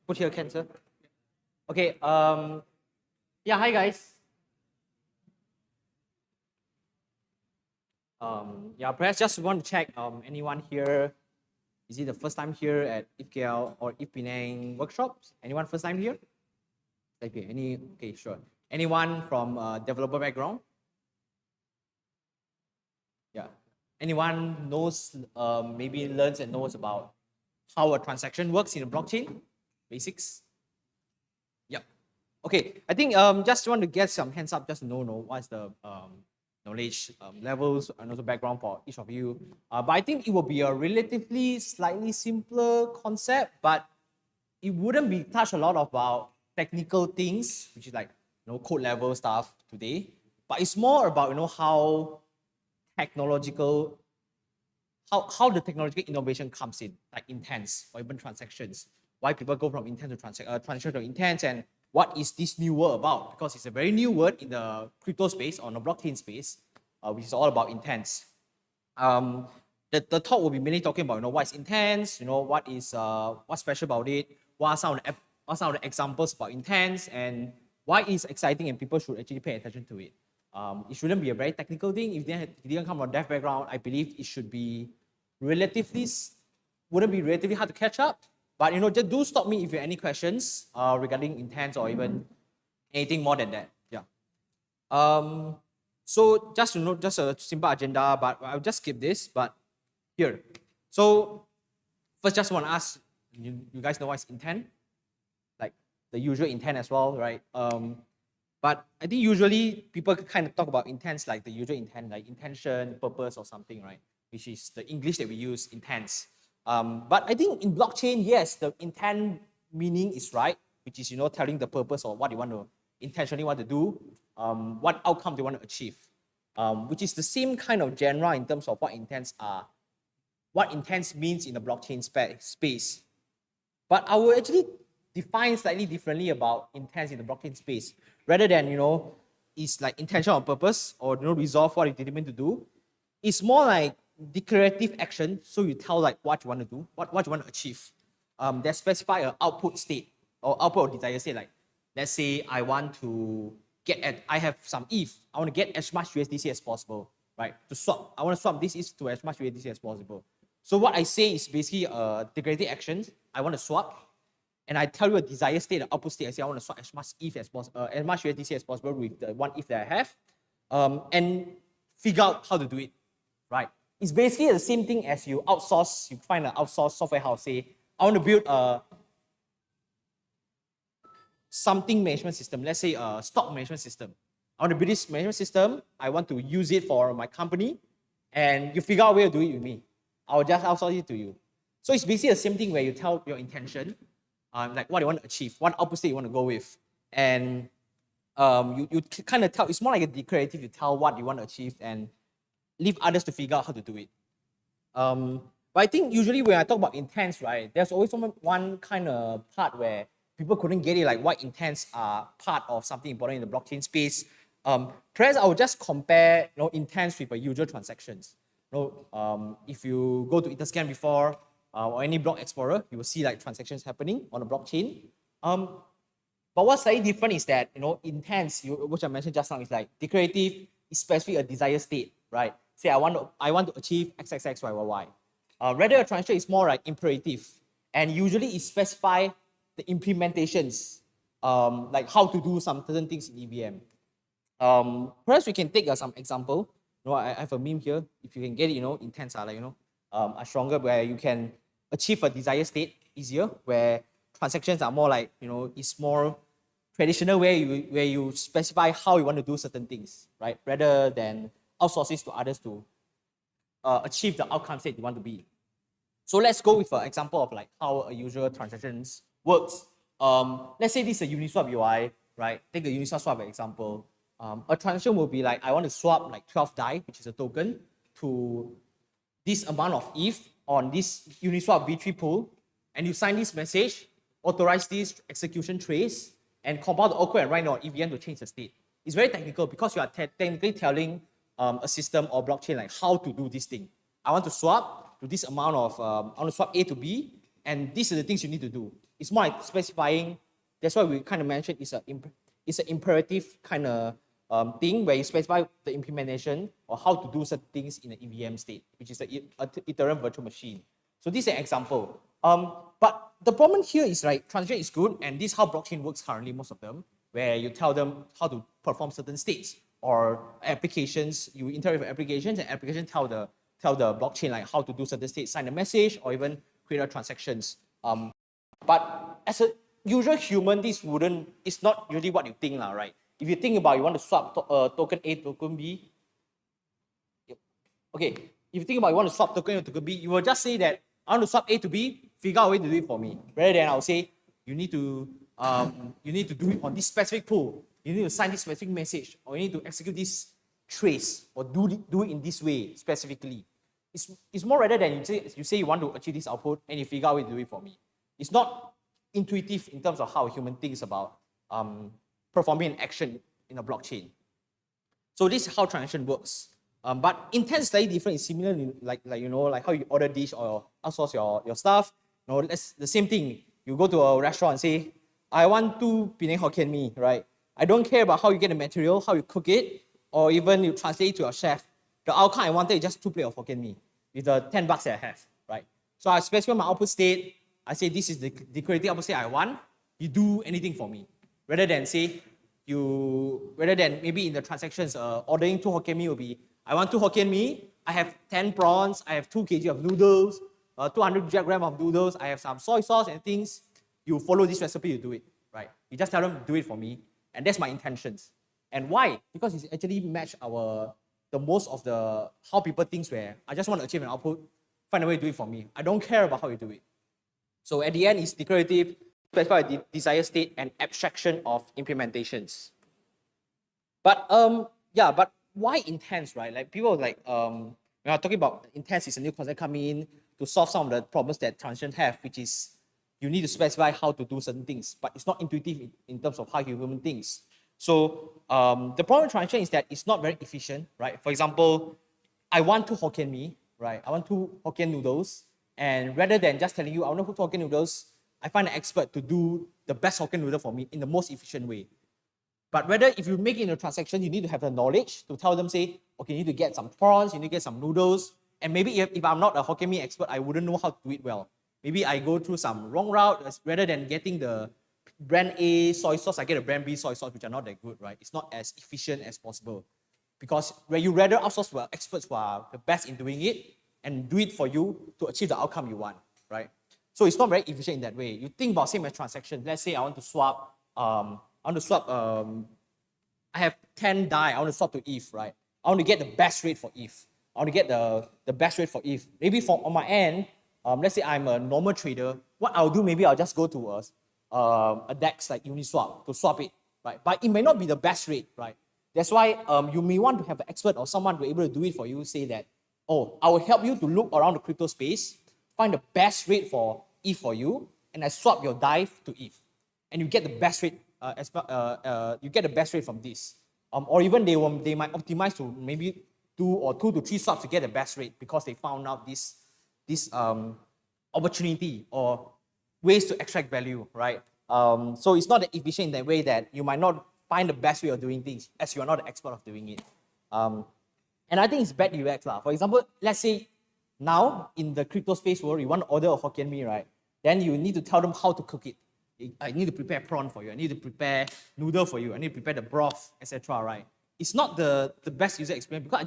Put here, can, sir? Okay, yeah, hi guys. Yeah, perhaps just want to check, anyone here, is it the first time here at ETHKL or ETH Penang workshops? Anyone first time here? Okay, okay, sure. Anyone from developer background? Yeah. Anyone knows, maybe learns and knows about how a transaction works in a blockchain? Basics? Yep. Okay, I think just want to get some hands up just to know what's the knowledge levels and also background for each of you. But I think it will be a relatively slightly simpler concept, but it wouldn't be touch a lot about technical things, which is like code level stuff today. But it's more about how technological, how the technological innovation comes in, like intents or even transactions. Why people go from intent to transaction to intents, and what is this new word about? Because it's a very new word in the crypto space or the blockchain space, which is all about intents. The talk will be mainly talking about what is intents, what is what's special about it, what are some of the examples about intents, and why it's exciting and people should actually pay attention to it. It shouldn't be a very technical thing. If you didn't come from a dev background, I believe it should be wouldn't be relatively hard to catch up. But just do stop me if you have any questions regarding intents or even anything more than that. Yeah. So just to note, just a simple agenda, but I'll just skip this. But here, so first, just want to ask you guys know what's intent, like the usual intent as well, right? But I think usually people kind of talk about intents like the usual intent, like intention, purpose, or something, right? Which is the English that we use, intents. But I think in blockchain, yes, the intent meaning is right, which is telling the purpose or what you want to intentionally want to do, what outcome they want to achieve, which is the same kind of genre in terms of what intents are, what intents means in the blockchain space. But I will actually define slightly differently about intents in the blockchain space, rather than it's like intention or purpose or resolve what you determined to do. It's more like declarative action, so you tell like what you want to do, what you want to achieve. That specify an output state or output or desire state. Like let's say I want to I have some ETH, I want to get as much USDC as possible, right? To swap, I want to swap this ETH to as much USDC as possible. So what I say is basically a declarative action. I want to swap, and I tell you a desire state, an output state. I say I want to swap as much ETH as possible, as much USDC as possible with the one ETH that I have, and figure out how to do it, right? It's basically the same thing as you outsource. You find an outsourced software house. Say I want to build a something management system. Let's say a stock management system. I want to build this management system. I want to use it for my company, and you figure out where to do it with me. I'll just outsource it to you. So it's basically the same thing where you tell your intention, like what you want to achieve, what output state you want to go with, and you kind of tell. It's more like a declarative. You tell what you want to achieve and leave others to figure out how to do it. But I think usually when I talk about intents, right, there's always one kind of part where people couldn't get it, like what intents are part of something important in the blockchain space. Perhaps I would just compare intents with usual transactions. If you go to Etherscan before or any block explorer, you will see like transactions happening on the blockchain. But what's slightly different is that intents, which I mentioned just now, is like declarative, is specific a desire state, right? Say I want to achieve x, x, x, y, y, y. Rather, a transaction is more like imperative, and usually it specify the implementations, like how to do some certain things in EVM. Perhaps we can take some example. I have a meme here. If you can get it, intents are like are stronger, where you can achieve a desire state easier, where transactions are more like it's more traditional, where you specify how you want to do certain things, right? Rather than outsources to others to achieve the outcome state you want to be. So let's go with an example of like how a usual transactions works. Let's say this is a Uniswap UI, right? Take a Uniswap swap example. A transaction will be like, I want to swap like 12 DAI, which is a token, to this amount of ETH on this Uniswap V3 pool, and you sign this message, authorize this execution trace, and compile the opcode and write on EVM to change the state. It's very technical because you are technically telling a system or blockchain like how to do this thing. I want to swap to this amount of, I want to swap A to B, and these are the things you need to do. It's more like specifying. That's why we kind of mentioned it's an imperative kind of thing where you specify the implementation or how to do certain things in an EVM state, which is the Ethereum virtual machine. So this is an example. But the problem here is, right, transaction is good, and this is how blockchain works currently, most of them, where you tell them how to perform certain states or applications. You interact with applications, and applications tell the blockchain like how to do certain states, sign a message, or even create a transactions. But as a usual human, it's not usually what you think, right? If you think about you want to swap token A, token B, okay, if you think about you want to swap token A to token B, you will just say that I want to swap A to B, figure out a way to do it for me. Rather than I'll say you need to do it on this specific pool, you need to sign this specific message, or you need to execute this trace, or do it in this way specifically. It's more rather than you say you want to achieve this output and you figure out a way to do it for me. It's not intuitive in terms of how a human thinks about performing an action in a blockchain. So this is how transaction works. But intent is slightly different. It's similar, like how you order dish or outsource your stuff. That's the same thing. You go to a restaurant and say, I want 2 Penang Hokkien Mee, right? I don't care about how you get the material, how you cook it, or even you translate it to your chef. The outcome I wanted is just 2 plates of Hokkien Mee with the $10 that I have, right? So I specify my output state. I say this is the decorative output state I want. You do anything for me, rather than maybe in the transactions, ordering 2 Hokkien Mee will be, I want 2 Hokkien Mee, I have 10 prawns, I have 2 kg of noodles, 200 grams of noodles, I have some soy sauce and things. You follow this recipe, you do it, right? You just tell them, do it for me. And that's my intentions. And why? Because it's actually match the most of the how people think, where I just want to achieve an output, find a way to do it for me. I don't care about how you do it. So at the end, it's declarative, specify a desired state, and abstraction of implementations. But but why intents, right? Like people like when I'm talking about intents is a new concept coming in to solve some of the problems that transactions have, which is you need to specify how to do certain things, but it's not intuitive in terms of how human thinks. So the problem with transaction is that it's not very efficient, right? For example, I want 2 Hokkien Mee, right? I want 2 Hokkien noodles, and rather than just telling you I want 2 Hokkien noodles, I find an expert to do the best Hokkien noodle for me in the most efficient way. But whether if you make it in a transaction, you need to have the knowledge to tell them, say, okay, you need to get some prawns, you need to get some noodles, and maybe if I'm not a Hokkien Mee expert, I wouldn't know how to do it well. Maybe I go through some wrong route. Rather than getting the brand A soy sauce, I get a brand B soy sauce, which are not that good, right? It's not as efficient as possible. Because where you rather outsource to experts who are the best in doing it and do it for you to achieve the outcome you want, right? So it's not very efficient in that way. You think about same as transaction. Let's say I want to swap, I have 10 DAI, I want to swap to ETH, right? I want to get the best rate for ETH. I want to get the best rate for ETH. Maybe on my end, let's say I'm a normal trader, what I'll do, maybe I'll just go to a DEX like Uniswap to swap it, right? But it may not be the best rate, right? That's why you may want to have an expert or someone who is able to do it for you, say that, oh, I will help you to look around the crypto space, find the best rate for ETH for you, and I swap your DAI to ETH. And you get the best rate, you get the best rate from this. Or even they might optimize to maybe 2 to 3 swaps to get the best rate because they found out this opportunity or ways to extract value, right? So it's not that efficient in that way that you might not find the best way of doing things as you are not an expert of doing it. And I think it's bad UX. For example, let's say now in the crypto space world, you want to order a Hokkien Mee, right? Then you need to tell them how to cook it. I need to prepare prawn for you. I need to prepare noodle for you. I need to prepare the broth, etc. Right? It's not the best user experience because I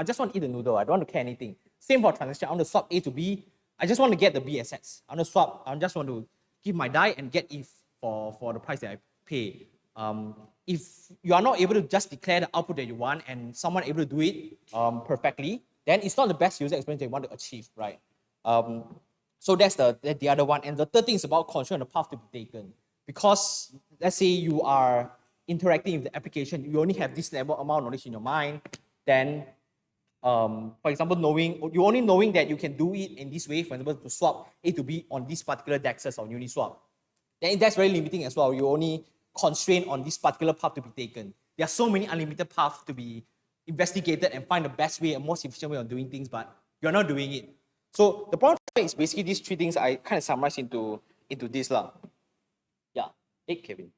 just want to eat the noodle. I don't want to care anything. Same for transaction. I want to swap A to B. I just want to get the B assets. I want to swap. I just want to give my DAI and get ETH for the price that I pay. If you are not able to just declare the output that you want and someone able to do it perfectly, then it's not the best user experience that you want to achieve, right? So that's the other one. And the third thing is about control and the path to be taken. Because let's say you are interacting with the application, you only have this level amount of knowledge in your mind, then for example, knowing that you can do it in this way, for example, to swap A to B on these particular DEXs on Uniswap, then that's very limiting as well. You only constrained on this particular path to be taken. There are so many unlimited paths to be investigated and find the best way and most efficient way of doing things, but you're not doing it. So the problem is basically these 3 things I kind of summarize into this. Hey, Kevin.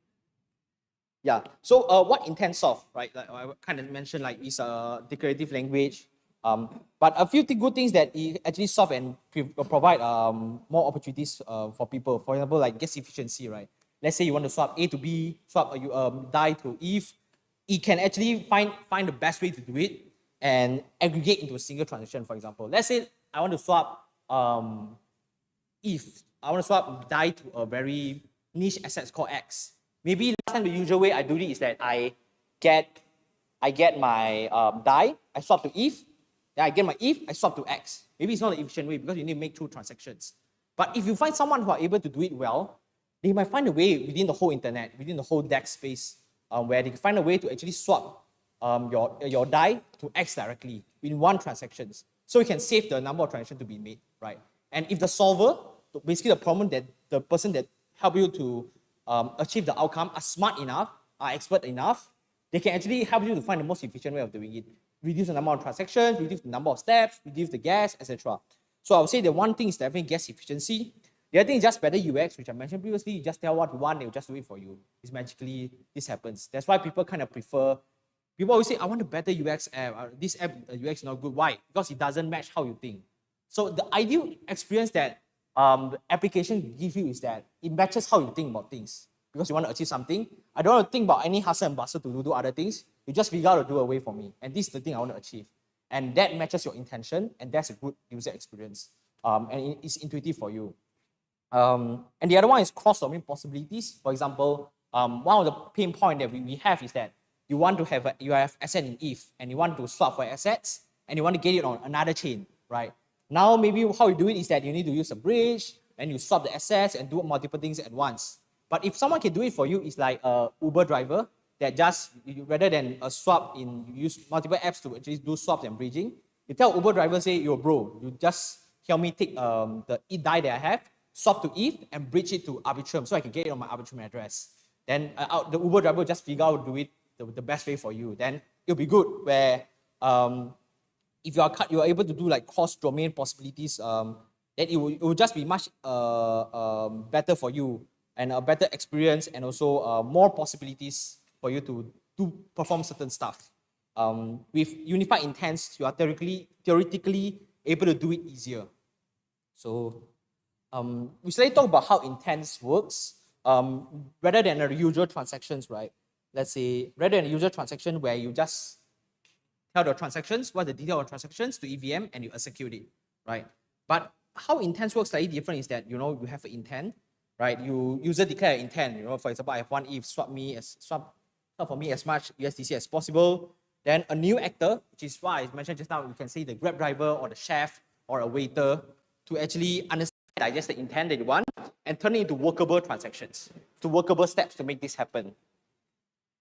Yeah. So what intent solve, right? Like I kind of mentioned, like is a declarative language. But a few good things that it actually solve and provide more opportunities for people. For example, like gas efficiency, right? Let's say you want to swap A to B, swap DAI to ETH. It can actually find the best way to do it and aggregate into a single transaction. For example, let's say I want to swap ETH. I want to swap DAI to a very niche asset called X. Maybe last time the usual way I do it is that I get my DAI, I swap to ETH, then I get my ETH, I swap to X. Maybe it's not an efficient way because you need to make 2 transactions. But if you find someone who are able to do it well, they might find a way within the whole internet, within the whole DEX space, where they can find a way to actually swap your DAI to X directly in 1 transaction. So you can save the number of transactions to be made, right? And if the solver, basically the problem that the person that help you to achieve the outcome are smart enough, are expert enough, they can actually help you to find the most efficient way of doing it. Reduce the number of transactions, reduce the number of steps, reduce the gas, etc. So I would say the one thing is definitely gas efficiency. The other thing is just better UX, which I mentioned previously. You just tell what you want, they'll just do it for you. It's magically, this happens. That's why people kind of prefer, people always say, I want a better UX app. This app, UX is not good. Why? Because it doesn't match how you think. So the ideal experience that the application gives you is that it matches how you think about things. Because you want to achieve something, I don't want to think about any hustle and bustle to do other things. You just figure out to do a way for me. And this is the thing I want to achieve. And that matches your intention, and that's a good user experience. And it's intuitive for you. And the other one is cross-domain possibilities. For example, one of the pain points that we have is that you have asset in ETH, and you want to swap for assets, and you want to get it on another chain, right? Now, maybe how you do it is that you need to use a bridge, and you swap the assets and do multiple things at once. But if someone can do it for you, it's like a Uber driver that just, rather than a swap you use multiple apps to actually do swaps and bridging, you tell Uber driver, say, yo bro, you just help me take the ETH DAI that I have, swap to ETH and bridge it to Arbitrum so I can get it on my Arbitrum address. Then the Uber driver will just figure out do it the best way for you. Then it'll be good where if you are able to do like cross-domain possibilities, then it will just be much better for you and a better experience and also more possibilities for you to perform certain stuff. With unified intents, you are theoretically able to do it easier. So we slightly talk about how intents works rather than a usual transactions, right? Let's say rather than a usual transaction where you just tell the transactions, what the detail of transactions to EVM and you execute it, right? But how intents works slightly different is that, you have an intent, right? You user declare an intent, for example, I have one ETH, swap for me as much USDC as possible. Then a new actor, which is why I mentioned just now, you can say the Grab driver or the chef or a waiter to actually understand, digest the intent that you want and turn it into workable transactions, to workable steps to make this happen.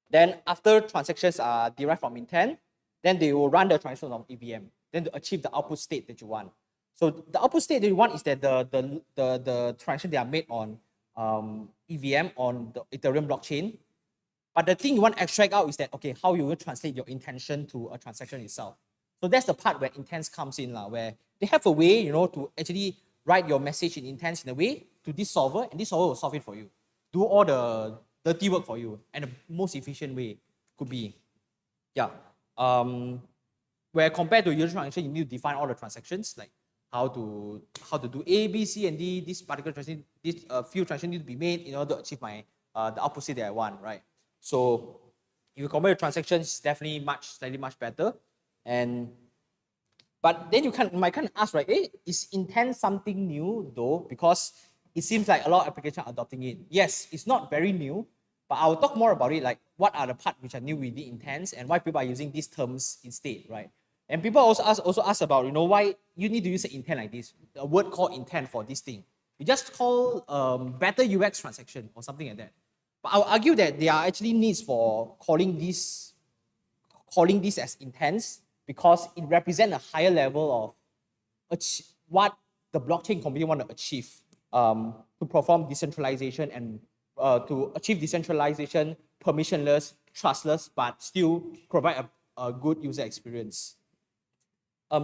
Then after transactions are derived from intent, then they will run the transaction on EVM, then to achieve the output state that you want. So the output state that you want is that the transaction they are made on EVM on the Ethereum blockchain. But the thing you want to extract out is that, okay, how you will translate your intention to a transaction itself. So that's the part where intents comes in, where they have a way, to actually write your message in intents in a way to this solver, and this solver will solve it for you. Do all the dirty work for you, and the most efficient way could be, where compared to user transaction, you need to define all the transactions, like how to do A, B, C, and D. This particular transaction, this few transactions need to be made in order to achieve my the output state that I want, right? So if you compare the transactions, it's definitely slightly much better. But then you might kind of ask, right? Is intent something new though? Because it seems like a lot of applications are adopting it. Yes, it's not very new, but I will talk more about it, like what are the parts which are new with the intents and why people are using these terms instead, right? And people also ask about, why you need to use an intent like this, a word called intent for this thing. You just call better UX transaction or something like that. But I'll argue that there are actually needs for calling this as intents because it represents a higher level of what the blockchain community want to achieve to perform decentralization and to achieve decentralization, permissionless, trustless, but still provide a good user experience.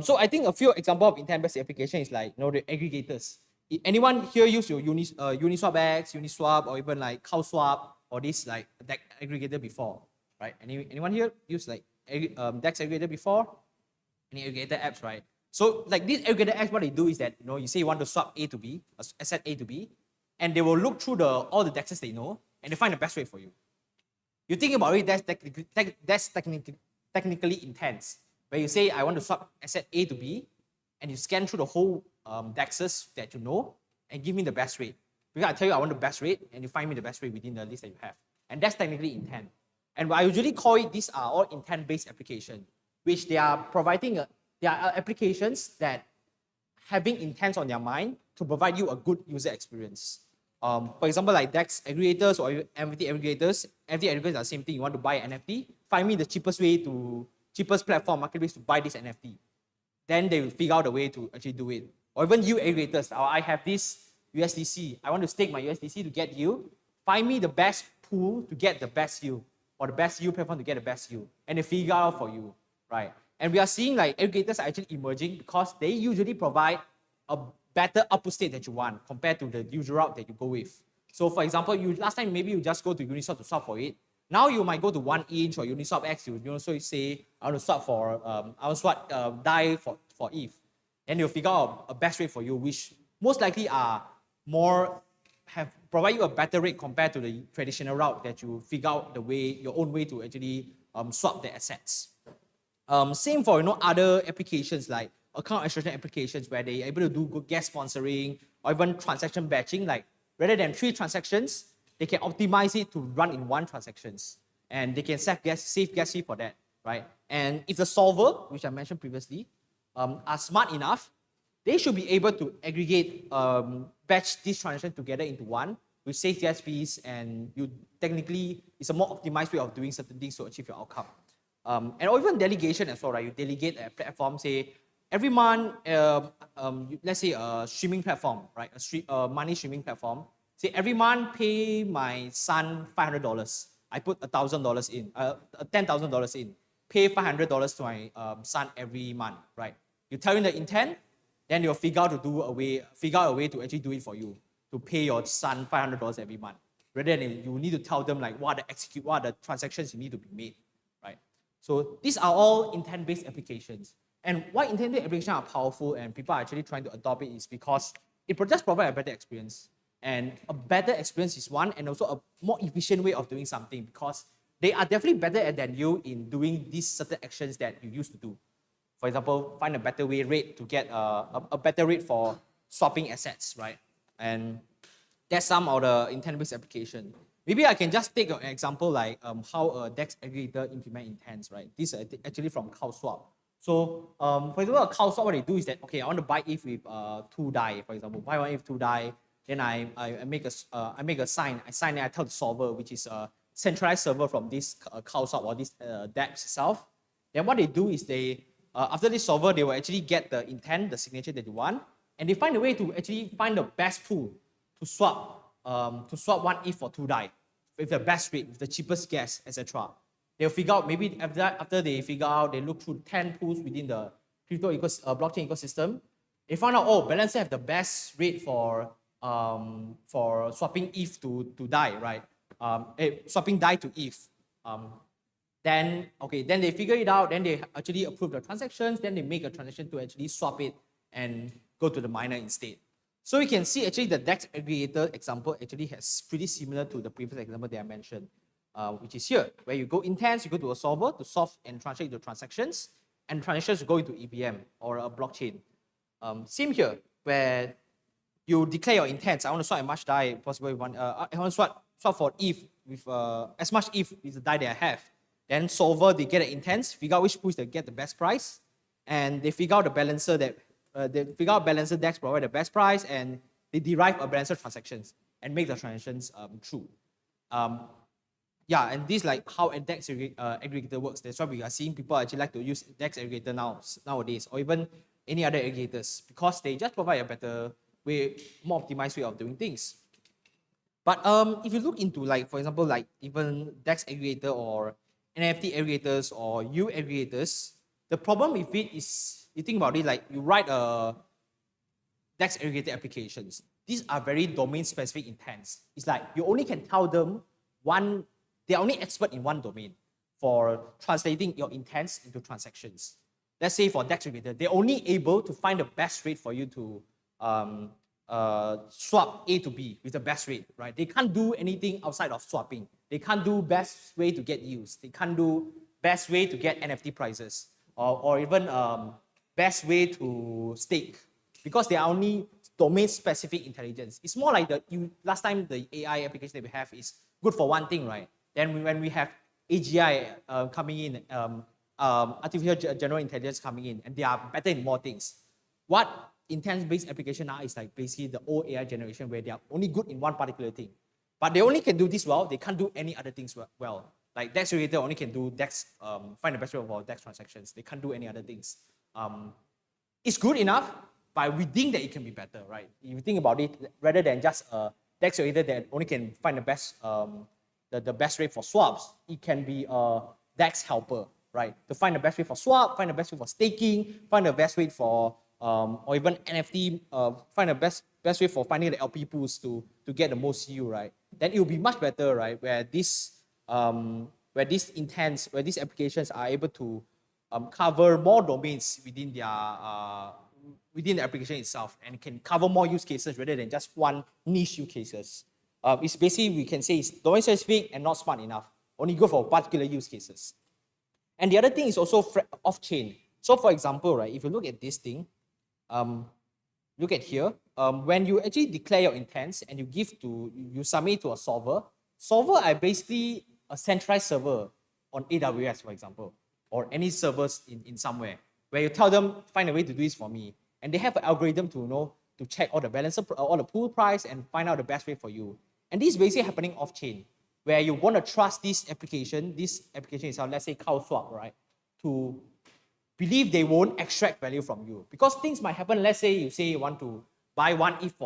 So I think a few examples of intent-based application is like, the aggregators. Anyone here use your Uniswap X, Uniswap, or even like CowSwap, or this like DEX aggregator before, right? Anyone here use like DEX aggregator before? Any aggregator apps, right? So like these aggregator apps, what they do is that you say you want to swap A to B, asset A to B, and they will look through all the DEXs they know, and they find the best rate for you. You think about it, that's technically intense. Where you say I want to swap asset A to B, and you scan through the whole DEXs that you know, and give me the best rate. Because I tell you I want the best rate, and you find me the best rate within the list that you have. And that's technically intent. And I usually call it, these are all intent-based applications, which they are providing, they are applications that having intents on their mind to provide you a good user experience. For example, like DEX aggregators or NFT aggregators, NFT aggregators are the same thing. You want to buy an NFT, find me the cheapest platform, marketplace to buy this NFT. Then they will figure out a way to actually do it. Or even you aggregators, I have this USDC. I want to stake my USDC to get yield. Find me the best pool to get the best yield, or the best yield platform to get the best yield. And they figure out for you, right? And we are seeing like aggregators are actually emerging because they usually provide a better output state that you want compared to the usual route that you go with. So for example, last time maybe you just go to Uniswap to swap for it. Now you might go to 1inch or Uniswap X. So you say I want to swap for I want to swap DAI for ETH, and you'll figure out a best rate for you, which most likely are provide you a better rate compared to the traditional route that you figure out your own way to actually swap the assets. Same for other applications like account extraction applications where they're able to do good guest sponsoring or even transaction batching. Like rather than 3 transactions, they can optimize it to run in 1 transactions, and they can save gas fee for that, right? And if the solver, which I mentioned previously, are smart enough, they should be able to aggregate, batch these transactions together into one, which saves gas fees, and it's a more optimized way of doing certain things to achieve your outcome. And even delegation as well, right? You delegate a platform, say every month, let's say a streaming platform, right? A money streaming platform. Say every month pay my son $500. I put $1,000 in, $10,000 in. Pay $500 to my son every month, right? You tell him the intent, then you'll figure out a way to actually do it for you, to pay your son $500 every month. Rather than you need to tell them like what are the transactions you need to be made, right? So these are all intent-based applications. And why intent-based applications are powerful and people are actually trying to adopt it is because it just provides a better experience. And a better experience is one, and also a more efficient way of doing something, because they are definitely better than you in doing these certain actions that you used to do. For example, find a better rate to get a better rate for swapping assets, right? And that's some of the intent-based application. Maybe I can just take an example like how a DEX aggregator implement intents, right? This is actually from CowSwap. So, for example, a CowSwap, what they do is that, okay, I want to buy ETH with 2 DAI, for example, buy 1 ETH 2 DAI. Then I make a sign. I sign it. I tell the solver, which is a centralized server from this CowSwap or this dApps itself. Then what they do is after this solver, they will actually get the intent, the signature that you want, and they find a way to actually find the best pool to swap 1 ETH for 2 DAI with the best rate, with the cheapest gas, etc. They'll figure out, maybe after they figure out, they look through 10 pools within the crypto blockchain ecosystem. They found out, Balancer have the best rate for swapping ETH to DAI, right? Swapping DAI to ETH. Then they figure it out, then they actually approve the transactions, then they make a transaction to actually swap it and go to the miner instead. So you can see actually the DEX aggregator example actually has pretty similar to the previous example that I mentioned, which is here, where you go intents, you go to a solver to solve and translate into transactions, and transactions go into EVM or a blockchain. Same here, where you declare your intents. I want to swap as much DAI possible. I want to swap for ETH with as much ETH with the DAI that I have. Then solver, they get an intents, figure out which pools they get the best price, and they figure out the balancer balancer DEX provide the best price, and they derive a balancer transactions and make the transactions true. And this is like how a DEX aggregator works. That's why we are seeing people actually like to use DEX aggregator nowadays, or even any other aggregators, because they just provide a better way, more optimized way of doing things. But if you look into, like, for example, like even DEX aggregator or NFT aggregators or U aggregators, the problem with it is, you think about it, like you write a DEX aggregated applications. These are very domain-specific intents. It's like you only can tell them they're only expert in one domain for translating your intents into transactions. Let's say for DEX aggregator, they're only able to find the best rate for you to swap A to B with the best rate, right? They can't do anything outside of swapping. They can't do best way to get use. They can't do best way to get NFT prices or even best way to stake, because they are only domain-specific intelligence. It's more like last time the AI application that we have is good for one thing, right? Then when we have AGI coming in, artificial general intelligence coming in, and they are better in more things. What intent-based application now is like basically the old AI generation where they are only good in one particular thing. But they only can do this well, they can't do any other things well. Like DEX aggregator only can do DEX, find the best rate for DEX transactions. They can't do any other things. It's good enough, but we think that it can be better, right? If you think about it, rather than just a DEX aggregator that only can find the best, the best rate for swaps, it can be a DEX helper, right? To find the best rate for swap, find the best rate for staking, find the best rate for, or even NFT, find the best rate for finding the LP pools to get the most yield, right? Then it will be much better, right? Where these applications are able to cover more domains within the application itself and can cover more use cases rather than just one niche use cases. It's basically, we can say it's domain specific and not smart enough. Only good for particular use cases. And the other thing is also off-chain. So for example, right, if you look at this thing, look at here, when you actually declare your intents and you submit to a solver are basically a centralized server on AWS, for example, or any servers in somewhere, where you tell them, find a way to do this for me. And they have an algorithm to check all the balancer, all the pool price and find out the best rate for you. And this is basically happening off-chain, where you want to trust this application itself, let's say CowSwap, right, to believe they won't extract value from you. Because things might happen, let's say you want to buy one ETH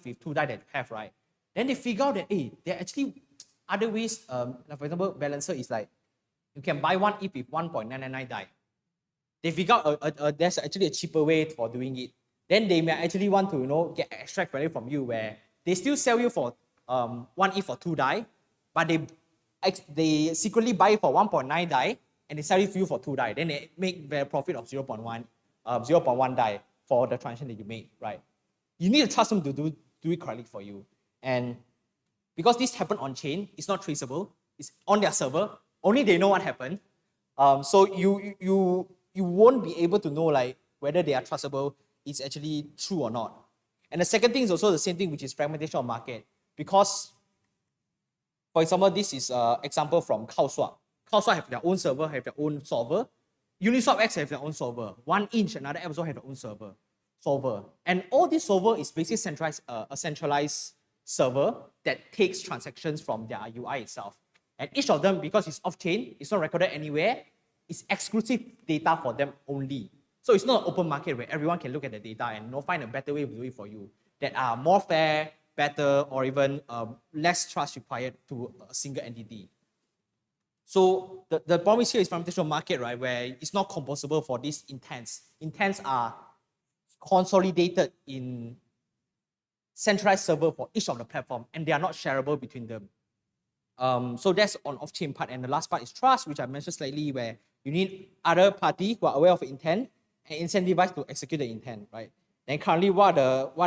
with 2 DAI that you have, right? Then they figure out that, hey, there are actually other ways, like for example, balancer is like, you can buy one ETH with 1.999 DAI. They figure out there's actually a cheaper way for doing it. Then they may actually want to, extract value from you, where they still sell you for 1 ETH for 2 DAI, but they secretly buy it for 1.9 DAI and they sell it to you for 2 DAI. Then they make their profit of 0.1 DAI for the transaction that you make, right? You need to trust them to do it correctly for you. And because this happened on chain, it's not traceable. It's on their server. Only they know what happened. So you won't be able to know like whether they are trustable, it's actually true or not. And the second thing is also the same thing, which is fragmentation of market. Because, for example, this is an example from CowSwap. CowSwap have their own server, have their own solver. Uniswap X have their own solver. 1inch, another app also have their own solver. And all this solver is basically a centralized server that takes transactions from their UI itself. And each of them, because it's off-chain, it's not recorded anywhere, it's exclusive data for them only. So it's not an open market where everyone can look at the data and find a better way to do it for you that are more fair, better, or even less trust required to a single entity. So the problem here is fragmentation market, right, where it's not composable for these intents. Intents are consolidated in centralized server for each of the platform, and they are not shareable between them. So that's on off-chain part, and the last part is trust, which I mentioned slightly, where you need other party who are aware of intent and incentivized to execute the intent, right? And currently, what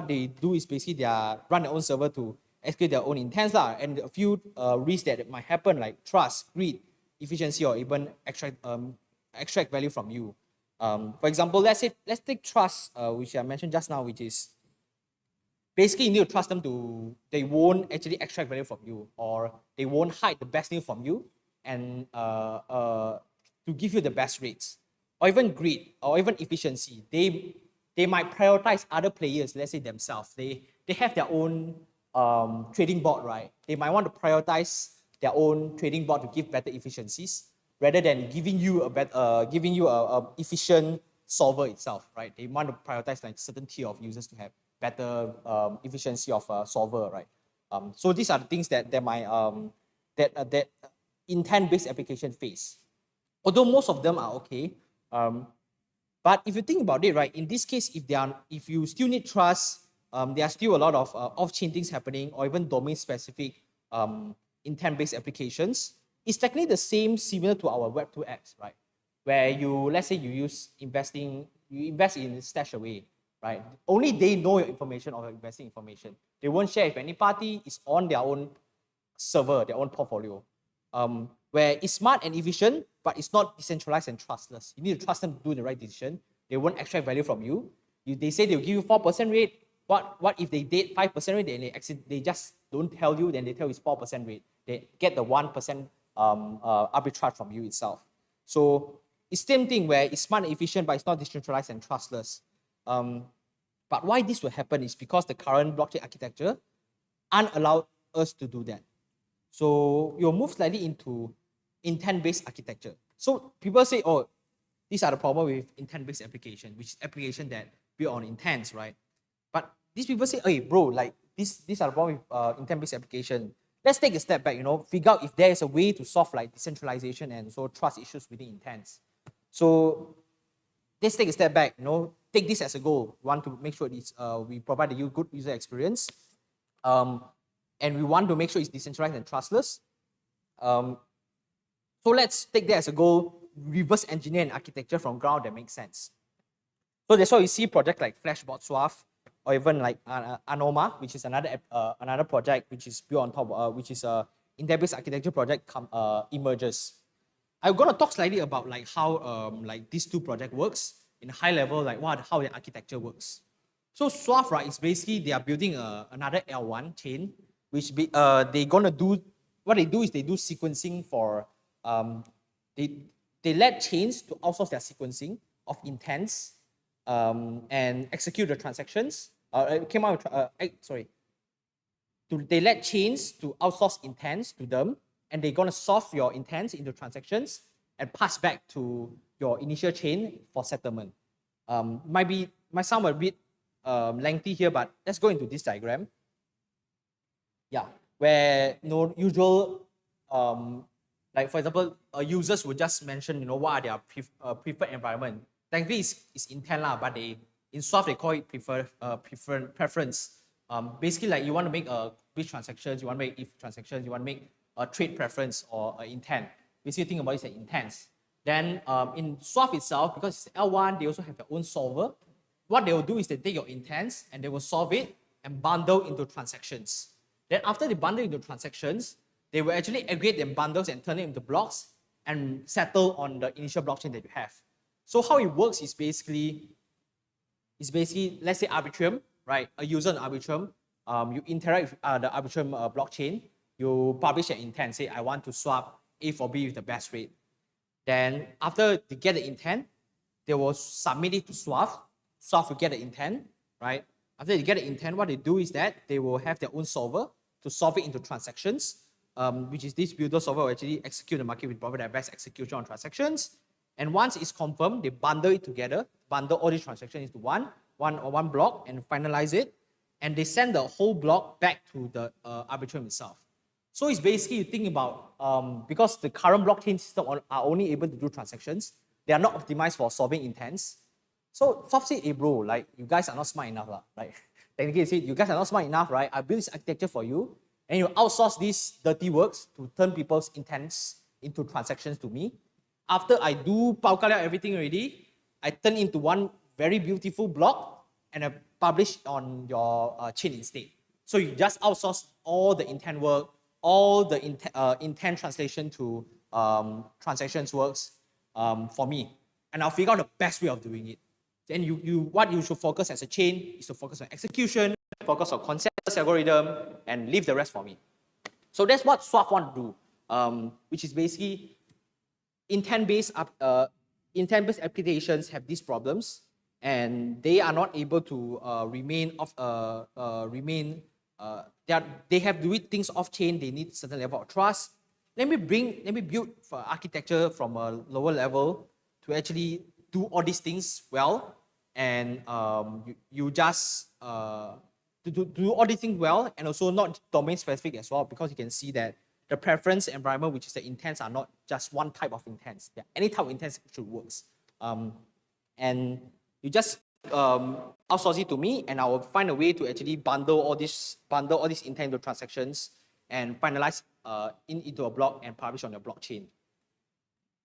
they do is basically they run their own server to execute their own intents, and a few risks that might happen, like trust, greed, efficiency, or even extract value from you. For example, let's take trust, which I mentioned just now, which is basically you need to trust them they won't actually extract value from you, or they won't hide the best news from you, and to give you the best rates, or even greed, or even efficiency. They might prioritize other players, let's say themselves. They have their own trading board, right? They might want to prioritize their own trading board to give better efficiencies rather than giving you a efficient solver itself, right? They want to prioritize like certain tier of users to have better efficiency of solver, right? So these are the things that that intent-based application face. Although most of them are okay, But if you think about it, right, in this case, if you still need trust, there are still a lot of off-chain things happening, or even domain-specific intent-based applications. It's technically the same, similar to our Web2 apps, right? Where let's say you invest in StashAway, right? Only they know your information or your investing information. They won't share with any party. It's on their own server, their own portfolio. Where it's smart and efficient, but it's not decentralized and trustless. You need to trust them to do the right decision. They won't extract value from you. They say they'll give you 4% rate. What if they did 5% rate, then they just don't tell you, then they tell you it's 4% rate. They get the 1% arbitrage from you itself. So it's the same thing where it's smart and efficient, but it's not decentralized and trustless. But why this will happen is because the current blockchain architecture aren't allowed us to do that. So you'll move slightly into intent-based architecture. So people say, oh, these are the problem with intent-based application, which is application that build on intents, right? But these people say, hey, bro, like these are the problem with intent-based application. Let's take a step back, figure out if there is a way to solve like decentralization and so trust issues within intents. So let's take a step back, take this as a goal. We want to make sure we provide a good user experience. And we want to make sure it's decentralized and trustless. So let's take that as a goal, reverse engineer an architecture from ground that makes sense. So that's why we see projects like Flashbot Swath, or even like Anoma, which is another project which is built on top, which is a intent-based architecture project emerges. I'm going to talk slightly about like how like these two projects works in a high level, like how the architecture works. So Swath, right, is basically they are building another L1 chain, which they gonna do. What they do is they do sequencing for they let chains to outsource their sequencing of intents and execute the transactions. They let chains to outsource intents to them, and they're gonna solve your intents into transactions and pass back to your initial chain for settlement. Might sound a bit lengthy here, but let's go into this diagram. Yeah, where usual, like for example, users would just mention, what are their preferred environment. Technically, it's intent lah, but in Swath they call it preference. Basically, like you want to make bridge transactions, you want to make if transactions, you want to make a trade preference or intent. Basically, think about it as intents. Then in Swath itself, because it's L1, they also have their own solver. What they will do is they take your intents and they will solve it and bundle into transactions. Then after they bundle into transactions, they will actually aggregate them bundles and turn it into blocks and settle on the initial blockchain that you have. So how it works is basically, let's say Arbitrum, right? A user on Arbitrum, you interact with the Arbitrum blockchain, you publish an intent, say I want to swap A for B with the best rate. Then after they get the intent, they will submit it to Swath. Swath will get the intent, right? After they get the intent, what they do is that they will have their own solver to solve it into transactions, which is this builder solver will actually execute the market with probably their best execution on transactions. And once it's confirmed, they bundle it together, bundle all these transactions into one block and finalize it. And they send the whole block back to the Arbitrum itself. So it's basically, you think about, because the current blockchain system are only able to do transactions, they are not optimized for solving intents. So Swath said, hey bro, like you guys are not smart enough, right? Technically, he said, you guys are not smart enough, right? I built this architecture for you, and you outsource these dirty works to turn people's intents into transactions to me. After I do paukalia everything already, I turn into one very beautiful block and I publish on your chain instead. So you just outsource all the intent work, all the intent translation to transactions works for me, and I'll figure out the best way of doing it. Then what you should focus as a chain is to focus on execution, focus on consensus algorithm, and leave the rest for me. So that's what Swath want to do, which is basically intent-based applications have these problems, and they are not able to they have to do things off-chain. They need a certain level of trust. Let me build for architecture from a lower level to actually do all these things well, and you just to do all these things well, and also not domain specific as well, because you can see that the preference environment, which is the intents, are not just one type of intents. Yeah, any type of intents should work. and you just outsource it to me, and I will find a way to actually bundle all these intent into transactions and finalize into a block and publish on your blockchain.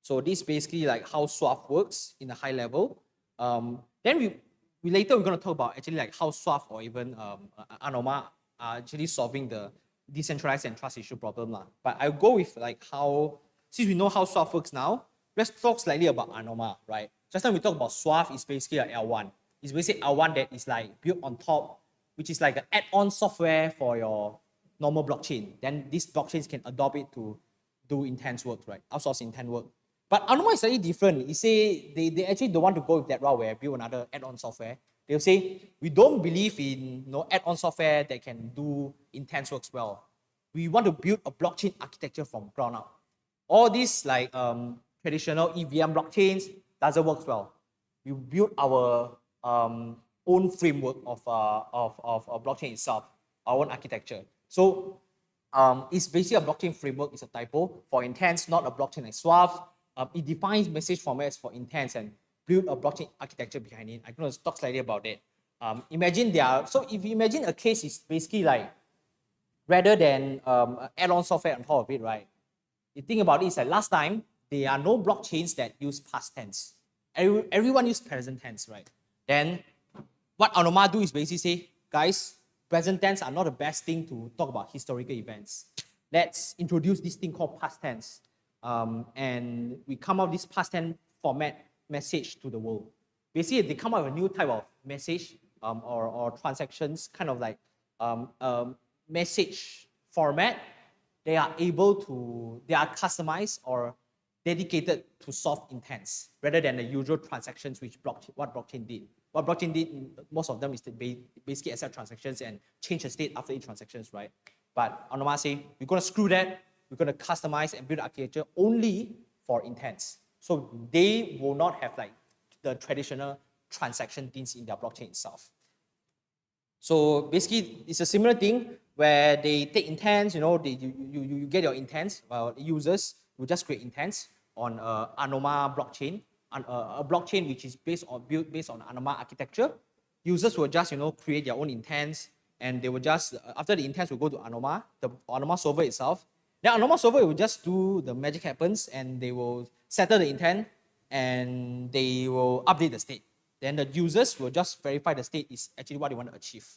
So this is basically like how Swath works in a high level. Then we later we're going to talk about actually like how Swath or even Anoma are actually solving the decentralized and trust issue problem. But I'll go with like how, since we know how Swath works now, let's talk slightly about Anoma, right? Just now we talked about Swath is basically an L1. It's basically L1 that is like built on top, which is like an add-on software for your normal blockchain. Then these blockchains can adopt it to do intense work, right? Outsource intent work. But Anoma is slightly different. You say they actually don't want to go with that route where build another add-on software. They'll say, we don't believe in add-on software that can do intense works well. We want to build a blockchain architecture from ground up. All these like traditional EVM blockchains doesn't work well. We build our own framework of a blockchain itself, our own architecture. So it's basically a blockchain framework. It's a typo for intents, not a blockchain like Swath. It defines message formats for intents and build a blockchain architecture behind it. I'm going to talk slightly about it. So if you imagine a case is basically like, rather than add-on software on top of it, right? You think about it, it's like last time, there are no blockchains that use past tense. Everyone uses present tense, right? Then what Anoma do is basically say, guys, present tense are not the best thing to talk about historical events. Let's introduce this thing called past tense. And we come up with this past tense format message to the world. Basically, they come up with a new type of message or transactions, kind of like message format. They are customized or dedicated to solve intents rather than the usual transactions which what blockchain did. What blockchain did, most of them is to basically accept transactions and change the state after each transactions, right? But Anoma say, we're going to screw that. We're going to customize and build architecture only for intents. So they will not have like the traditional transaction things in their blockchain itself. So basically, it's a similar thing where they take intents, you get your intents, users will just create intents on Anoma blockchain, a blockchain which is built based on Anoma architecture. Users will just, create their own intents, and they will just, after the intents will go to Anoma, the Anoma solver itself. Then Anoma solver will just do the magic happens, and they will settle the intent, and they will update the state. Then the users will just verify the state is actually what they want to achieve.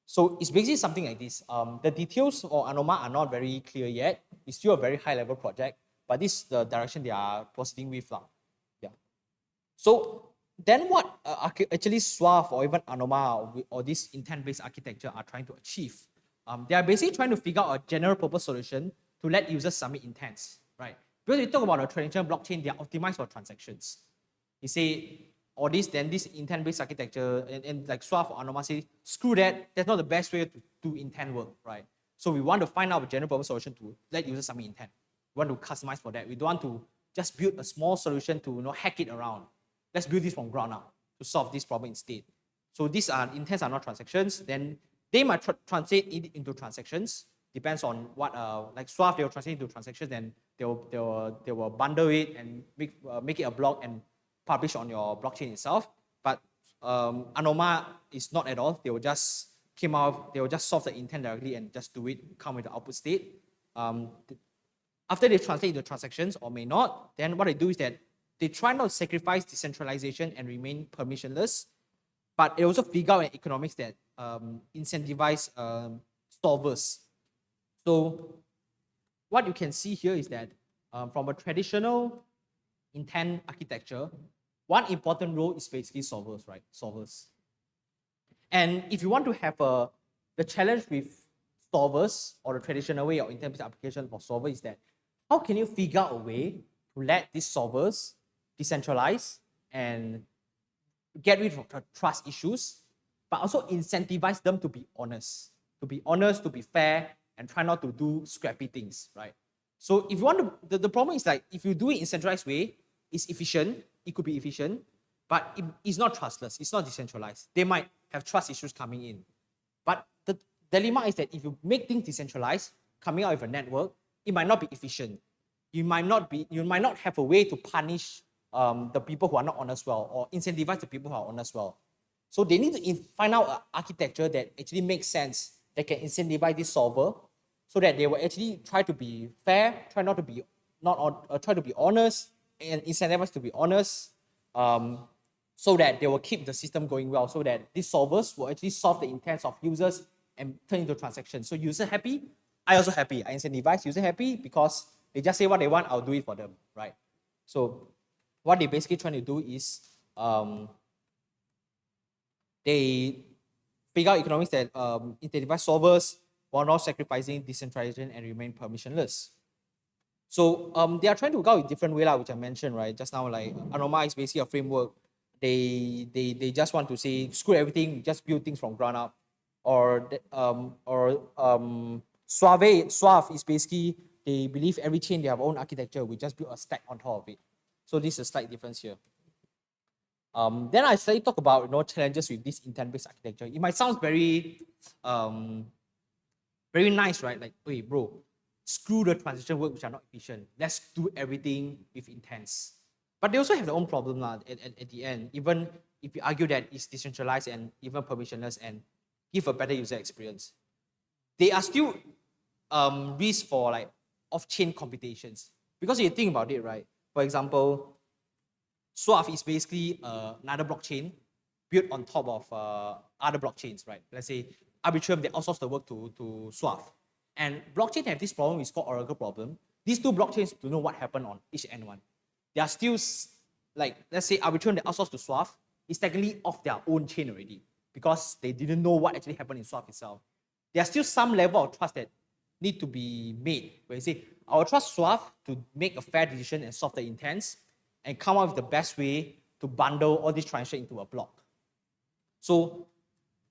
So it's basically something like this. The details of Anoma are not very clear yet. It's still a very high level project, but this is the direction they are proceeding with. Yeah. So then what actually Swath or even Anoma or this intent-based architecture are trying to achieve? They are basically trying to figure out a general purpose solution to let users submit intents, right? Because we talk about a traditional blockchain, they are optimized for transactions. You say, or this intent-based architecture, and like Swath or Anoma say, screw that, that's not the best way to do intent work, right? So we want to find out a general purpose solution to let users submit intent. We want to customize for that. We don't want to just build a small solution to hack it around. Let's build this from ground up to solve this problem instead. So these intents are not transactions. Then they might translate it into transactions. Depends on what, like Swath, they will translate into transactions, then they will bundle it and make it a block and publish on your blockchain itself. But Anoma is not at all. They will just solve the intent directly and just do it, come with the output state. After they translate into transactions or may not, then what they do is that they try not to sacrifice decentralization and remain permissionless, but they also figure out an economics that incentivize solvers. So what you can see here is that from a traditional intent architecture, one important role is basically solvers, right? Solvers. And if you want to have the challenge with solvers or the traditional way of intent-based application for solver is that how can you figure out a way to let these solvers decentralize and get rid of trust issues, but also incentivize them to be honest, to be fair, and try not to do scrappy things, right? So if you want to, the problem is like, if you do it in centralized way, it's efficient, it could be efficient, but it's not trustless, it's not decentralized. They might have trust issues coming in. But the dilemma is that if you make things decentralized, coming out with a network, it might not be efficient. You might not have a way to punish the people who are not honest well, or incentivize the people who are honest well. So they need to find out an architecture that actually makes sense, that can incentivize this solver, so that they will actually try to be fair, try to be honest, and incentivize to be honest, so that they will keep the system going well, so that these solvers will actually solve the intents of users and turn into transactions. So user happy, I also happy. I incentivize user happy because they just say what they want, I'll do it for them, right? So what they basically trying to do is they figure out economics that incentivize solvers while not sacrificing decentralization and remain permissionless. So they are trying to go a different way, which I mentioned, right? Just now, like Anoma is basically a framework. They just want to say screw everything, just build things from ground up. Or Suave is basically they believe every chain they have own architecture. We just build a stack on top of it. So this is a slight difference here. Then I slightly talk about challenges with this intent-based architecture. It might sound very very nice, right? Like, hey, bro, screw the transaction work which are not efficient. Let's do everything with intents. But they also have their own problem at the end, even if you argue that it's decentralized and even permissionless and give a better user experience. They are still risk for like off-chain computations. Because if you think about it, right? For example, Suave is basically another blockchain built on top of other blockchains, right? Let's say Arbitrum, they outsource the work to Suave. And blockchain have this problem, it's called Oracle problem. These two blockchains don't know what happened on each and one. They are still, like, let's say Arbitrum, they outsource to Suave, is technically off their own chain already because they didn't know what actually happened in Suave itself. There's still some level of trust that need to be made, where you say, I will trust Suave to make a fair decision and solve the intents and come up with the best way to bundle all these transactions into a block. So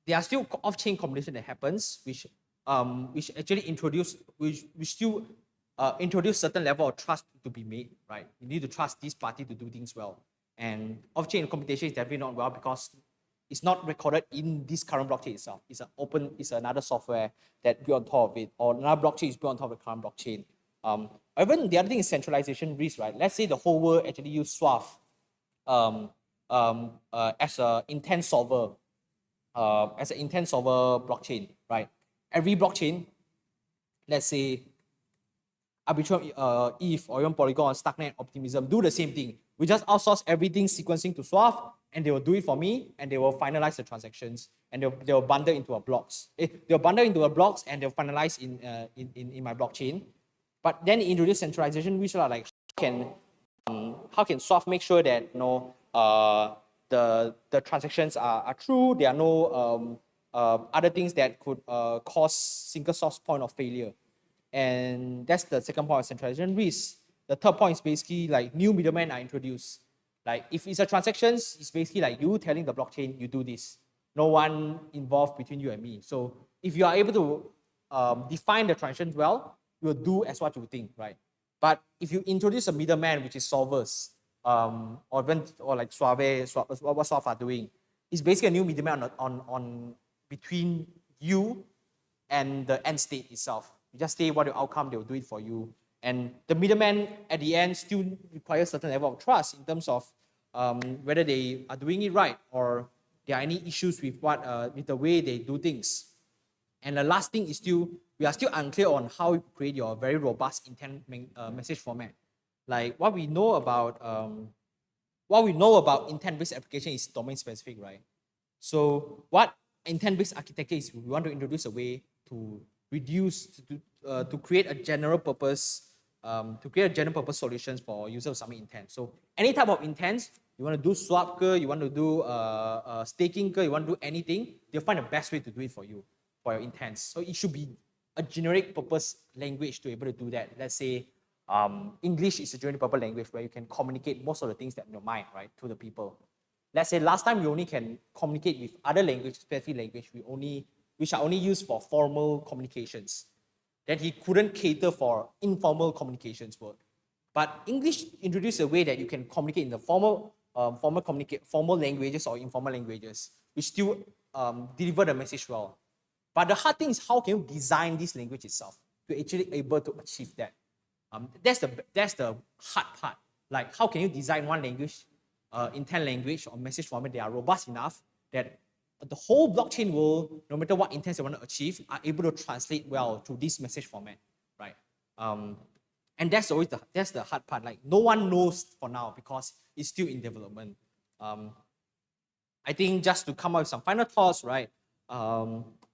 there are still off-chain combination that happens, which actually introduce certain level of trust to be made, right? You need to trust this party to do things well. And off-chain computation is definitely not well because it's not recorded in this current blockchain itself. It's another software that built on top of it, or another blockchain is built on top of the current blockchain. Even the other thing is centralization risk, right? Let's say the whole world actually use Suave as an intent solver, blockchain, right? Every blockchain, let's say Arbitrum, ETH, or even Polygon, Starknet, Optimism, do the same thing. We just outsource everything sequencing to Suave, and they will do it for me, and they will finalize the transactions, and they'll bundle into a blocks. They'll bundle into a blocks, and they'll finalize in my blockchain. But then introduce centralization, which are like how can Suave make sure that the transactions are true? There are no other things that could cause single source point of failure. And that's the second point of centralization risk. The third point is basically like new middlemen are introduced. Like if it's a transactions, it's basically like you telling the blockchain, you do this. No one involved between you and me. So if you are able to define the transactions well, you will do as what you think, right? But if you introduce a middleman, which is solvers, or like Suave, what Suave are doing, it's basically a new middleman on between you and the end state itself. You just say what the outcome, they will do it for you. And the middleman at the end still requires certain level of trust in terms of whether they are doing it right or there are any issues with with the way they do things. And the last thing is we are still unclear on how you create your very robust intent message format. Like what we know about intent-based application is domain specific, right? So what intent-based architecture is, we want to introduce a way to to create a general purpose solutions for user to submit intent. So any type of intent, you want to do swap, you want to do staking, you want to do anything, they'll find the best way to do it for you, for your intents. So it should be a generic purpose language to be able to do that. Let's say English is a generic purpose language where you can communicate most of the things that in your mind, right, to the people. Let's say last time you only can communicate with other language, specific language, which are only used for formal communications. Then he couldn't cater for informal communications work. But English introduced a way that you can communicate in the formal languages or informal languages, which still deliver the message well. But the hard thing is how can you design this language itself to actually able to achieve that? That's the hard part. Like, how can you design one language, intent language or message format that are robust enough that the whole blockchain will, no matter what intents they want to achieve, are able to translate well through this message format, right? And that's always that's the hard part. Like, no one knows for now because it's still in development. I think just to come up with some final thoughts, right?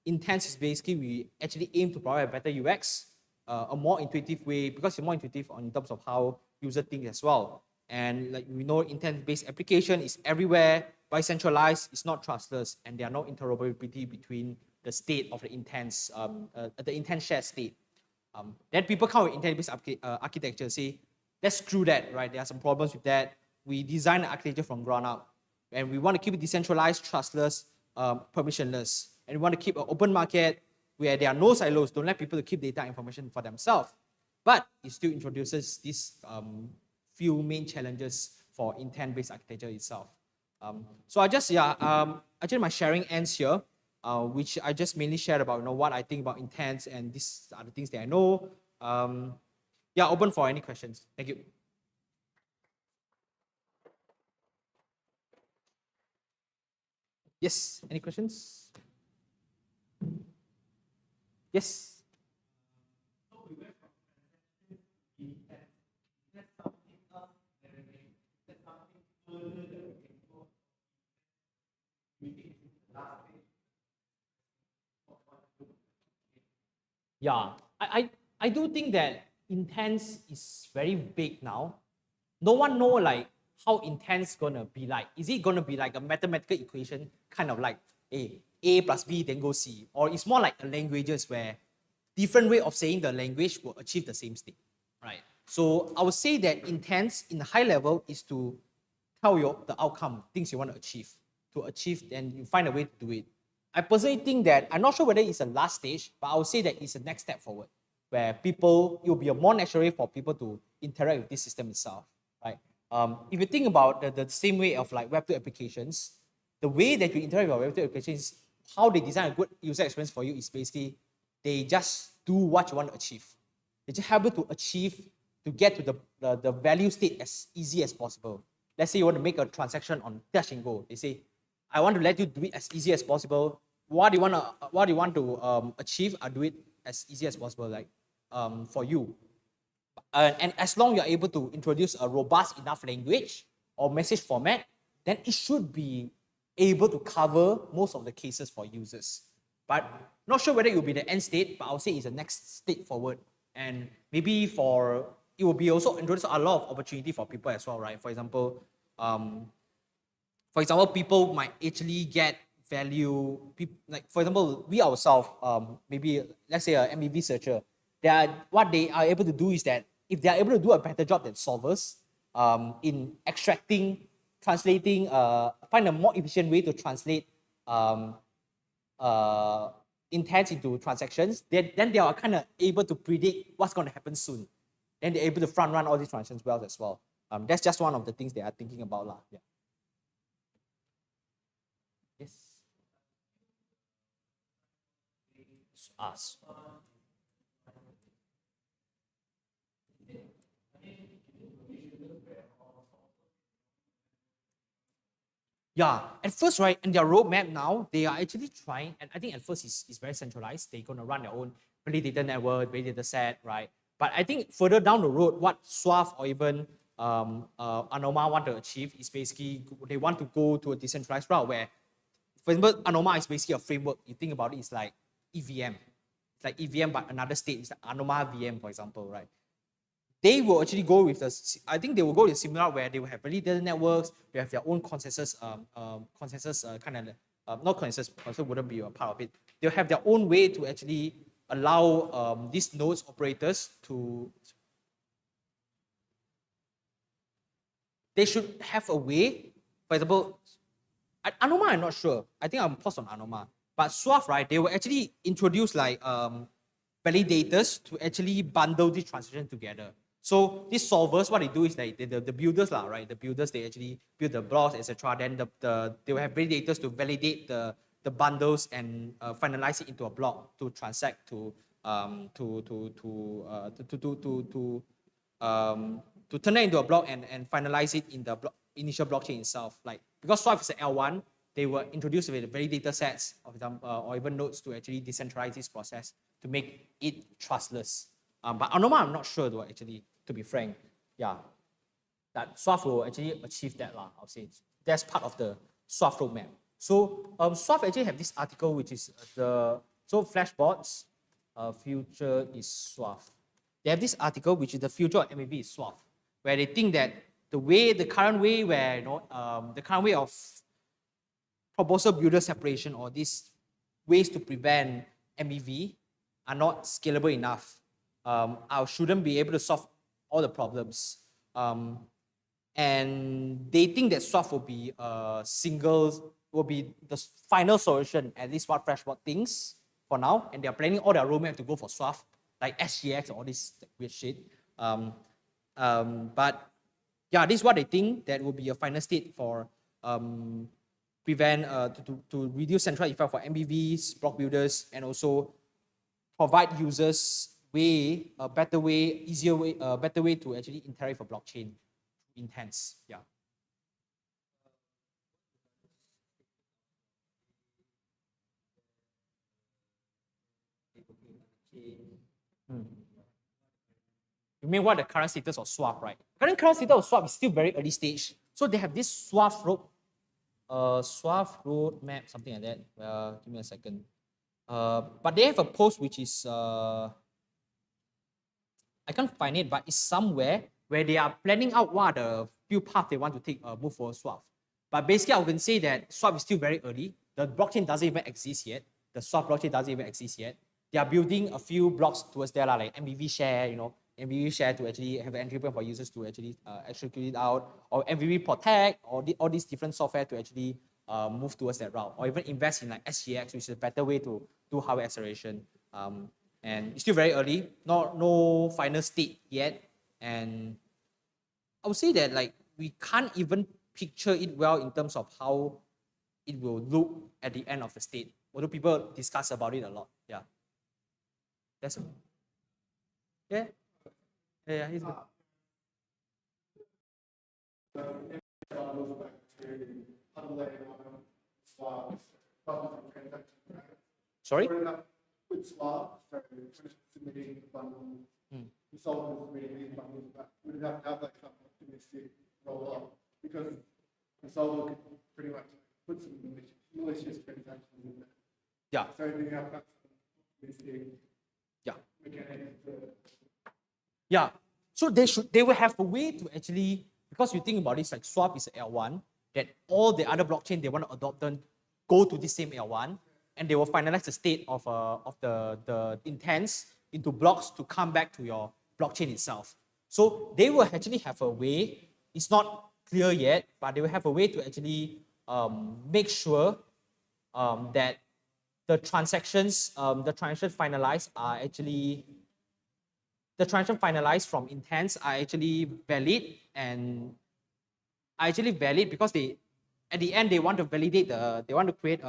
Intents is basically we actually aim to provide a better UX, a more intuitive way, because it's more intuitive in terms of how user thinks as well. And like we know, intent-based application is everywhere, bi-centralized, it's not trustless, and there are no interoperability between the state of the intents, the intent shared state. Then people come with intent-based architecture, say, let's screw that, right? There are some problems with that. We design the architecture from ground up, and we want to keep it decentralized, trustless, permissionless, and we want to keep an open market where there are no silos. Don't let people to keep data information for themselves. But it still introduces these few main challenges for intent-based architecture itself. So I just, actually my sharing ends here, which I just mainly shared about, what I think about intents, and these are the things that I know. Yeah, open for any questions. Thank you. Yes, any questions? Yes. Yeah, I do think that intense is very big now. No one know like how intense gonna be like. Is it gonna be like a mathematical equation, kind of like A plus B then go C, or it's more like a languages where different way of saying the language will achieve the same state, right? So I would say that intense in the high level is to tell you the outcome, things you want to achieve, then you find a way to do it. I personally think that, I'm not sure whether it's a last stage, but I would say that it's a next step forward, where it will be a more natural way for people to interact with this system itself, right? If you think about the same way of like Web2 applications, the way that you interact with Web2 applications, how they design a good user experience for you is basically, they just do what you want to achieve. They just help you to achieve, to get to the value state as easy as possible. Let's say you want to make a transaction on Touch and Go. They say, I want to let you do it as easy as possible. What do you want to achieve? I'll do it as easy as possible, like for you. And as long you're able to introduce a robust enough language or message format, then it should be able to cover most of the cases for users. But not sure whether it will be the end state, but I'll say it's the next state forward. And maybe it will be also introduce a lot of opportunity for people as well, right? For example, people might actually get value. Like for example, we ourselves, maybe let's say an MBV searcher, what they are able to do is that if they are able to do a better job than solvers in extracting, translating, find a more efficient way to translate intents into transactions, then they are kind of able to predict what's going to happen soon. Then they're able to front run all these transactions well as well. That's just one of the things they are thinking about. Yeah. Yes. Us. Yeah, at first, right, in their roadmap now, they are actually trying, and I think at first it's very centralized. They're going to run their own validator network, validator set, right? But I think further down the road, what Swath or even Anoma want to achieve is basically they want to go to a decentralized route where, for example, Anoma is basically a framework. You think about it, it's like EVM. It's like EVM, but another state. It's like Anoma VM, for example, right? They will actually go with I think they will go with a similar where they will have validator networks, they have their own consensus, not consensus, also wouldn't be a part of it. They'll have their own way to actually allow these nodes operators to, they should have a way, for example, Anoma, I'm not sure. I think I'm paused on Anoma. But Swath, right, they will actually introduce like validators to actually bundle these transactions together. So these solvers, what they do is like the builders, right? The builders, they actually build the blocks, etc. Then they will have validators to validate the bundles and finalize it into a block to transact to turn that into a block and finalize it in the initial blockchain itself. Like, because Swift is an L1, they were introduced with very data sets of them, or even nodes to actually decentralize this process to make it trustless. But Anoma, I'm not sure though, actually, to be frank. Yeah, that Swift will actually achieve that, I'll say. That's part of the Swift roadmap. So Swift actually have this article, which is so Flashbots, future is Swift. They have this article, which is the future of MEV is Swift, where they think that the current way where, the current way of proposal builder separation, or these ways to prevent MEV, are not scalable enough. I shouldn't be able to solve all the problems. And they think that Swift will be will be the final solution, at least what Flashbot thinks for now. And they're planning all their roadmap to go for Swift, like SGX and all this weird shit. But yeah, this is what they think that will be a final state for prevent to reduce central effect for MVVs, block builders, and also provide users a better way to actually interact with a blockchain intents. Yeah. You mean what the current status of Swift, right? Current status of Swift is still very early stage. So they have this Swift roadmap, something like that. Give me a second. But they have a post which is I can't find it, but it's somewhere where they are planning out what are the few paths they want to take move for Swift. But basically, I can say that Swift is still very early. The blockchain doesn't even exist yet. The Swift blockchain doesn't even exist yet. They are building a few blocks towards there, like MVV share, MVV share to actually have an entry point for users to actually execute it out, or MVV protect, or all these different software to actually move towards that route, or even invest in like SGX, which is a better way to do hardware acceleration. And it's still very early, no final state yet. And I would say that like we can't even picture it well in terms of how it will look at the end of the state, although people discuss about it a lot. Yeah. That's it. Yeah. Yeah, he's good. Sorry? With swap, submitting the bundle, the solver submitting these bundles, but we would have to have like some optimistic roll up, because the solver could pretty much put some malicious transactions in there. Yeah. So we have some optimistic mechanics to... Yeah. So they will have a way to actually, because you think about this, like Swap is L1, that all the other blockchain they want to adopt them go to this same L1, and they will finalize the state of the intents into blocks to come back to your blockchain itself. So they will actually have a way, it's not clear yet, but they will have a way to actually make sure that the transactions finalized are actually, the transaction finalized from intents are actually valid, and are actually valid because they, at the end, they want to validate they want to create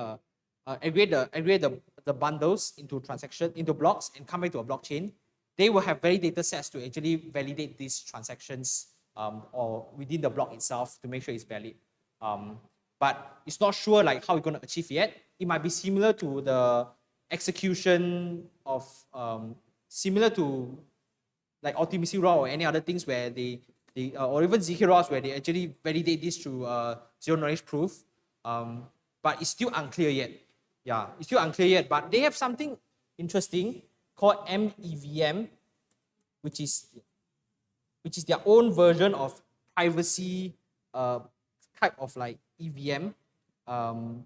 aggregate the bundles into blocks and come back to a blockchain. They will have valid data sets to actually validate these transactions or within the block itself to make sure it's valid. But it's not sure like how we're going to achieve yet. It might be similar to the execution of, similar to like optimistic raw or any other things where they or even ZK raws where they actually validate this through zero knowledge proof. But it's still unclear yet. Yeah, it's still unclear yet. But they have something interesting called MEVM, which is their own version of privacy type of like EVM,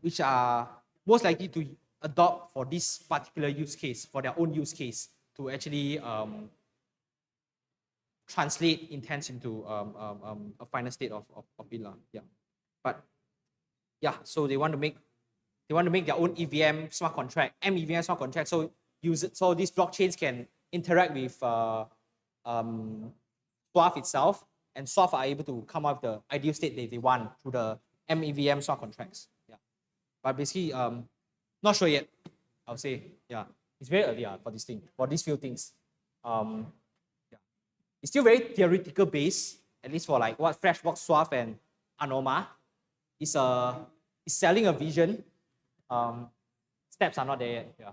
which are most likely to adopt for this particular use case, for their own use case, to actually translate intents into a final state of it. Yeah. But yeah, so they want to make their own EVM smart contract, MEVM smart contract, so these blockchains can interact with Swap itself, and Swap are able to come up with the ideal state that they want through the MEVM smart contracts. Yeah. But basically, not sure yet, I would say. Yeah. It's very early for this thing, for these few things. Yeah. It's still very theoretical based, at least for like what Freshbox Swap and Anoma, is selling a vision. Steps are not there yet. Yeah.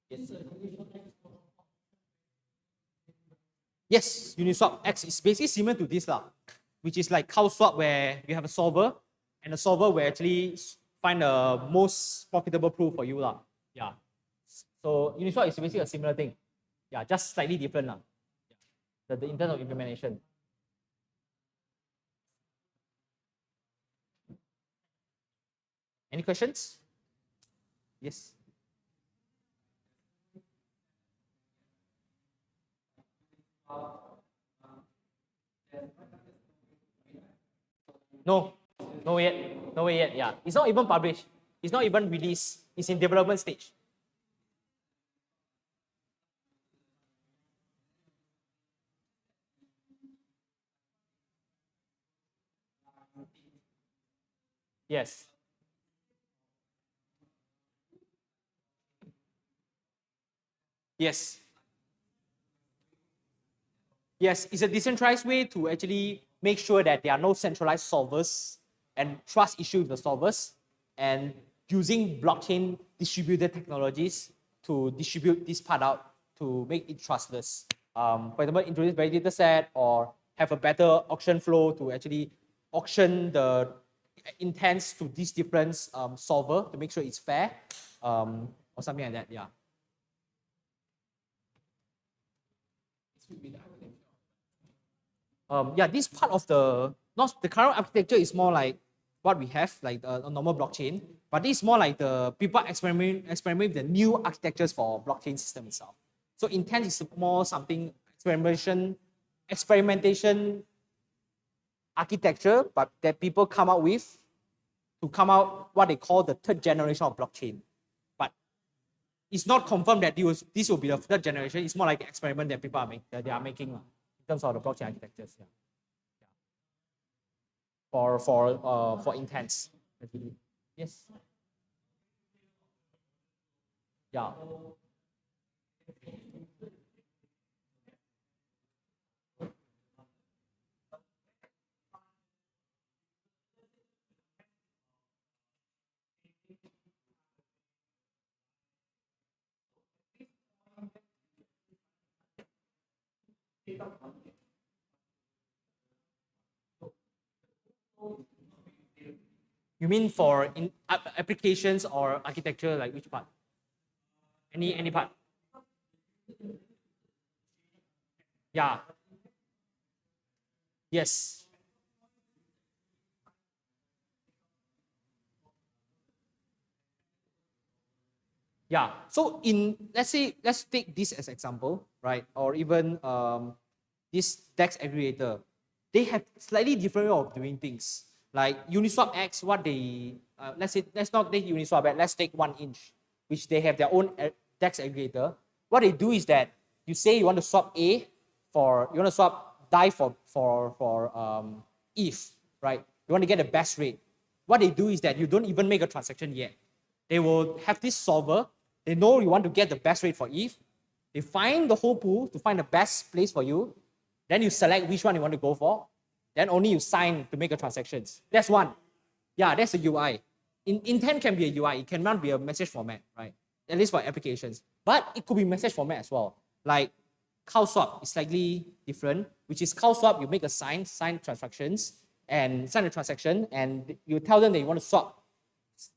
Yes. Yes, Uniswap X is basically similar to this, which is like CowSwap, where you have a solver, and the solver will actually find the most profitable pool for you. Yeah. So Uniswap is basically a similar thing. Yeah, just slightly different. Yeah. In terms of implementation. Any questions? Yes. No, no way yet. No way yet. Yeah, it's not even published. It's not even released. It's in development stage. Yes. Yes. Yes, it's a decentralized way to actually make sure that there are no centralized solvers and trust issues with the solvers, and using blockchain distributed technologies to distribute this part out to make it trustless. For example, introduce validator set or have a better auction flow to actually auction the intents to these different solver to make sure it's fair, or something like that. Yeah. Yeah, this part of the current architecture is more like what we have, like a normal blockchain, but this is more like the people experiment with the new architectures for blockchain system itself. So intent is more something experimentation architecture, but that people come out with to come out what they call the third generation of blockchain. But it's not confirmed that this will be the third generation. It's more like an experiment that people are making in terms of the blockchain architectures. Yeah. For intents. Yes. Yeah. You mean for applications or architecture, like which part? Any part? Yeah. Yes. Yeah. So let's take this as example, right? Or even this DEX aggregator. They have slightly different way of doing things. Like Uniswap X, what they let's not take Uniswap, but let's take 1inch, which they have their own DEX aggregator. What they do is that you say you want to swap you want to swap DAI for ETH, right? You want to get the best rate. What they do is that you don't even make a transaction yet. They will have this solver. They know you want to get the best rate for ETH. They find the whole pool to find the best place for you. Then you select which one you want to go for. Then only you sign to make a transactions. That's one. Yeah, that's the UI. Intent can be a UI. It cannot be a message format, right? At least for applications. But it could be message format as well. Like CowSwap is slightly different, which is CowSwap, you make a sign transactions, and sign a transaction, and you tell them that you want to swap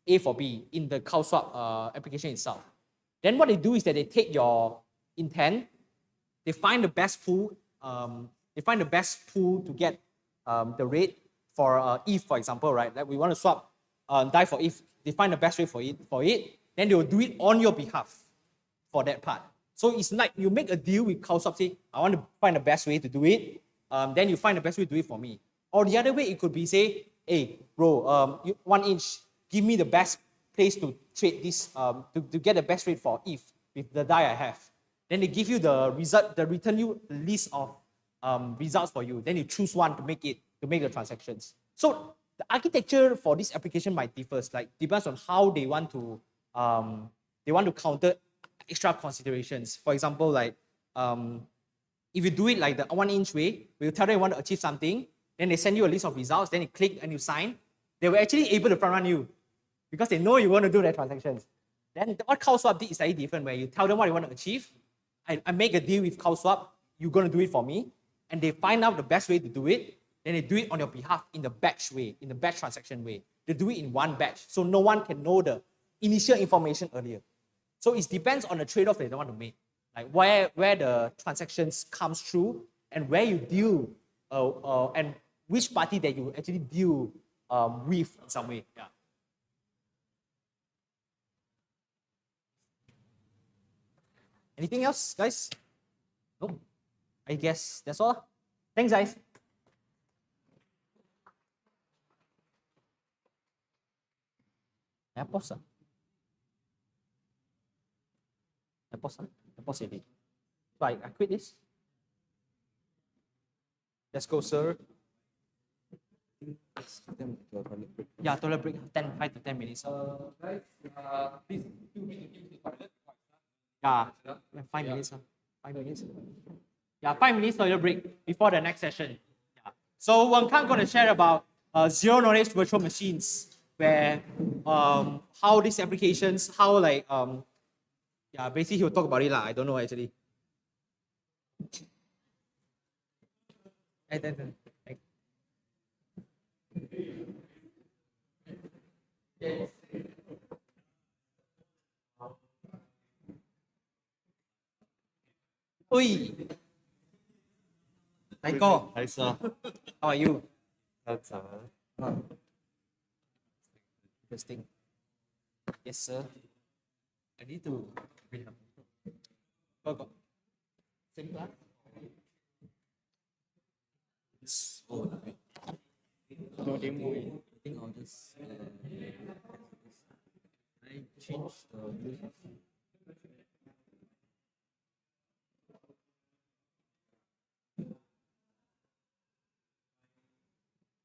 A for B in the CowSwap application itself. Then what they do is that they take your intent, they find the best pool, to get the rate for ETH, for example, right? Like we want to swap DAI for ETH, they find the best rate for it, then they will do it on your behalf for that part. So it's like you make a deal with CowSwap, say, I want to find the best way to do it, then you find the best way to do it for me. Or the other way, it could be say, hey, bro, 1inch, give me the best place to trade this, to get the best rate for ETH with the DAI I have. Then they give you the result, they return you a list of results for you. Then you choose one to make the transactions. So the architecture for this application might differ, like depends on how they want to counter extra considerations. For example, like If you do it like the 1 inch way, we tell them you want to achieve something, then they send you a list of results, then you click and you sign, they were actually able to front run you because they know you want to do their transactions. Then what CowSwap did is slightly different, where you tell them what you want to achieve. I make a deal with CowSwap, you're going to do it for me, and they find out the best way to do it, then they do it on your behalf in the batch way, in the batch transaction way. They do it in one batch, so no one can know the initial information earlier. So it depends on the trade-off they want to make, like where the transactions comes through and where you deal and which party that you actually deal with in some way. Yeah. Anything else, guys? No. I guess that's all. Thanks, guys. I pause. I pause it. So I quit this. Let's go, sir. Yeah, toilet break. 5 to 10 minutes. Guys, please do need to use the toilet. Yeah, 5 minutes. 5 minutes. Yeah, 5 minutes toilet break before the next session. Yeah. So Wang Kang going to share about zero knowledge virtual machines, where how these applications, how like yeah, basically he'll talk about it lah. I don't know actually. Oi, Michael. Hi, sir. How are you? That's Interesting. Yes, sir. I need to. Go. Same class. oh, No demo. I think I'll just. I change the.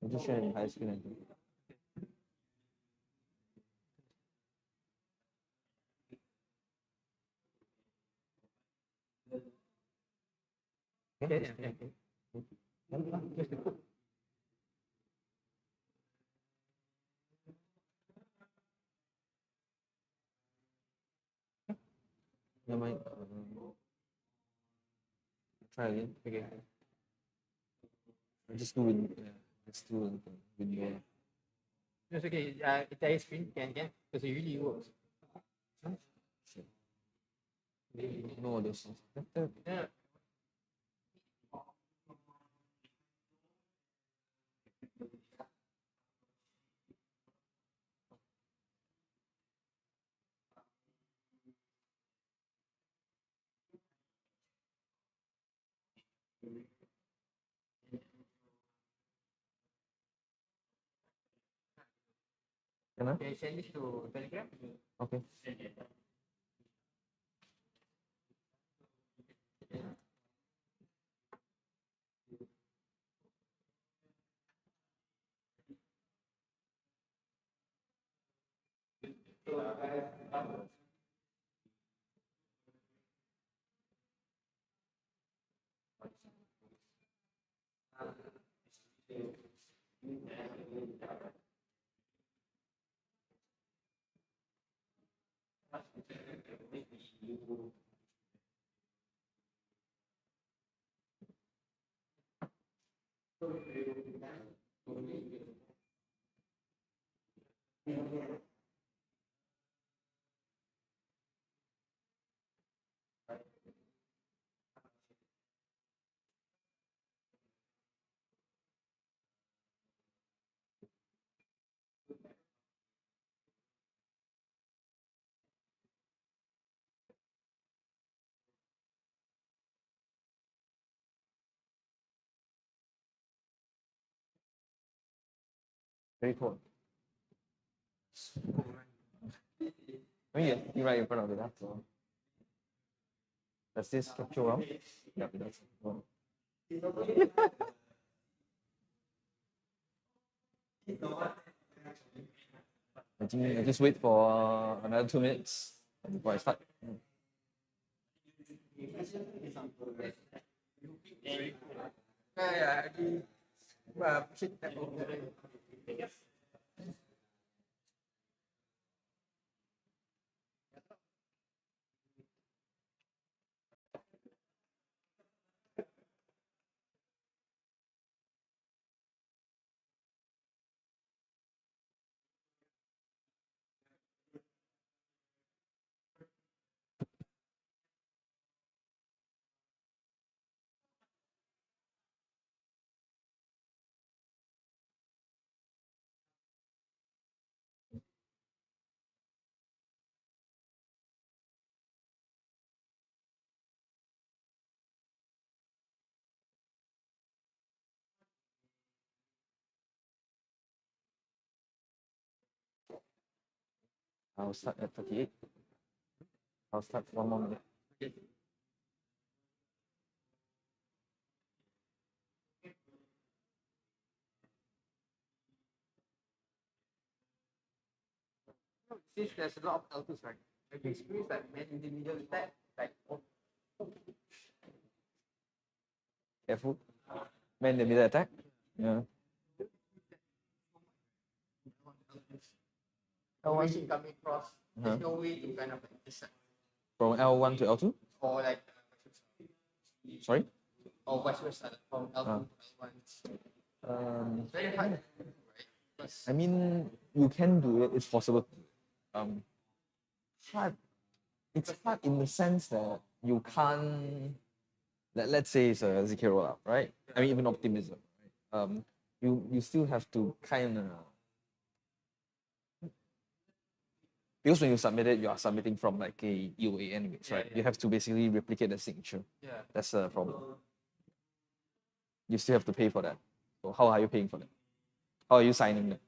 I'm just sharing high screen. Okay. Never mind. Try again. Okay. Just do it. Just do it. Video. It's okay. Entire screen can because it really works. No other songs. Yeah. Can I? Okay, send this to Telegram. Okay. Very cool. I mean, you're right in front of it. That's all. Does this capture well? Yeah, it does. Well. I just wait for another 2 minutes before I start. Yeah, push it that over. I'll start at 38. I'll start 1 more minute. Since there's a lot of L2s, right? Have you experienced like man in the middle attack? Like, Careful. Man in the middle attack. Yeah. information coming across, Uh-huh. there's no way to kind of like decide. From L1 to L2? Or like, Sorry? or vice versa, like from L2 to L1. It's very hard, right? Because I mean, you can do it. It's possible. Hard. It's hard in the sense that you can't. Let's say it's a ZK rollup, right? I mean, even optimism. Right? You still have to kind of, because when you submit it, you are submitting from like a EOA anyways, right? You have to basically replicate the signature. yeah. That's a problem. You still have to pay for that. So how are you paying for that? How are you signing that?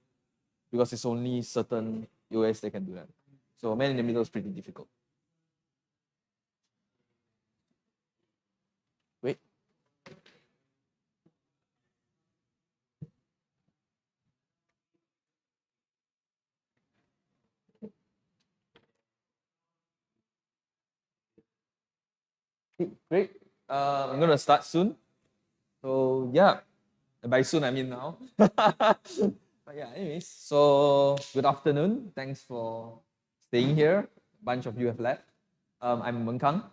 Because it's only certain EOS that can do that. So man in the middle is pretty difficult. Wait. Okay, great. I'm gonna start soon. So yeah, by soon I mean now. But yeah, anyways, so good afternoon. Thanks for staying here. A bunch of you have left. I'm Meng Kang,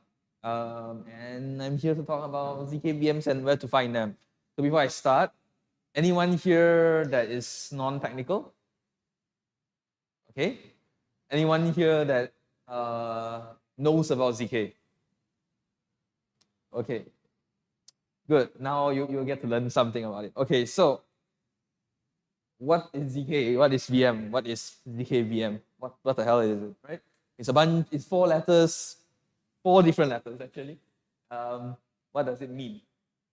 and I'm here to talk about ZK VMs and where to find them. So before I start, anyone here that is non-technical? Okay. Anyone here that knows about ZK? Okay. Good. Now you'll get to learn something about it. Okay, so what is ZK? What is VM? What is ZK VM? What the hell is it, right? It's 4 letters, 4 different letters actually. What does it mean?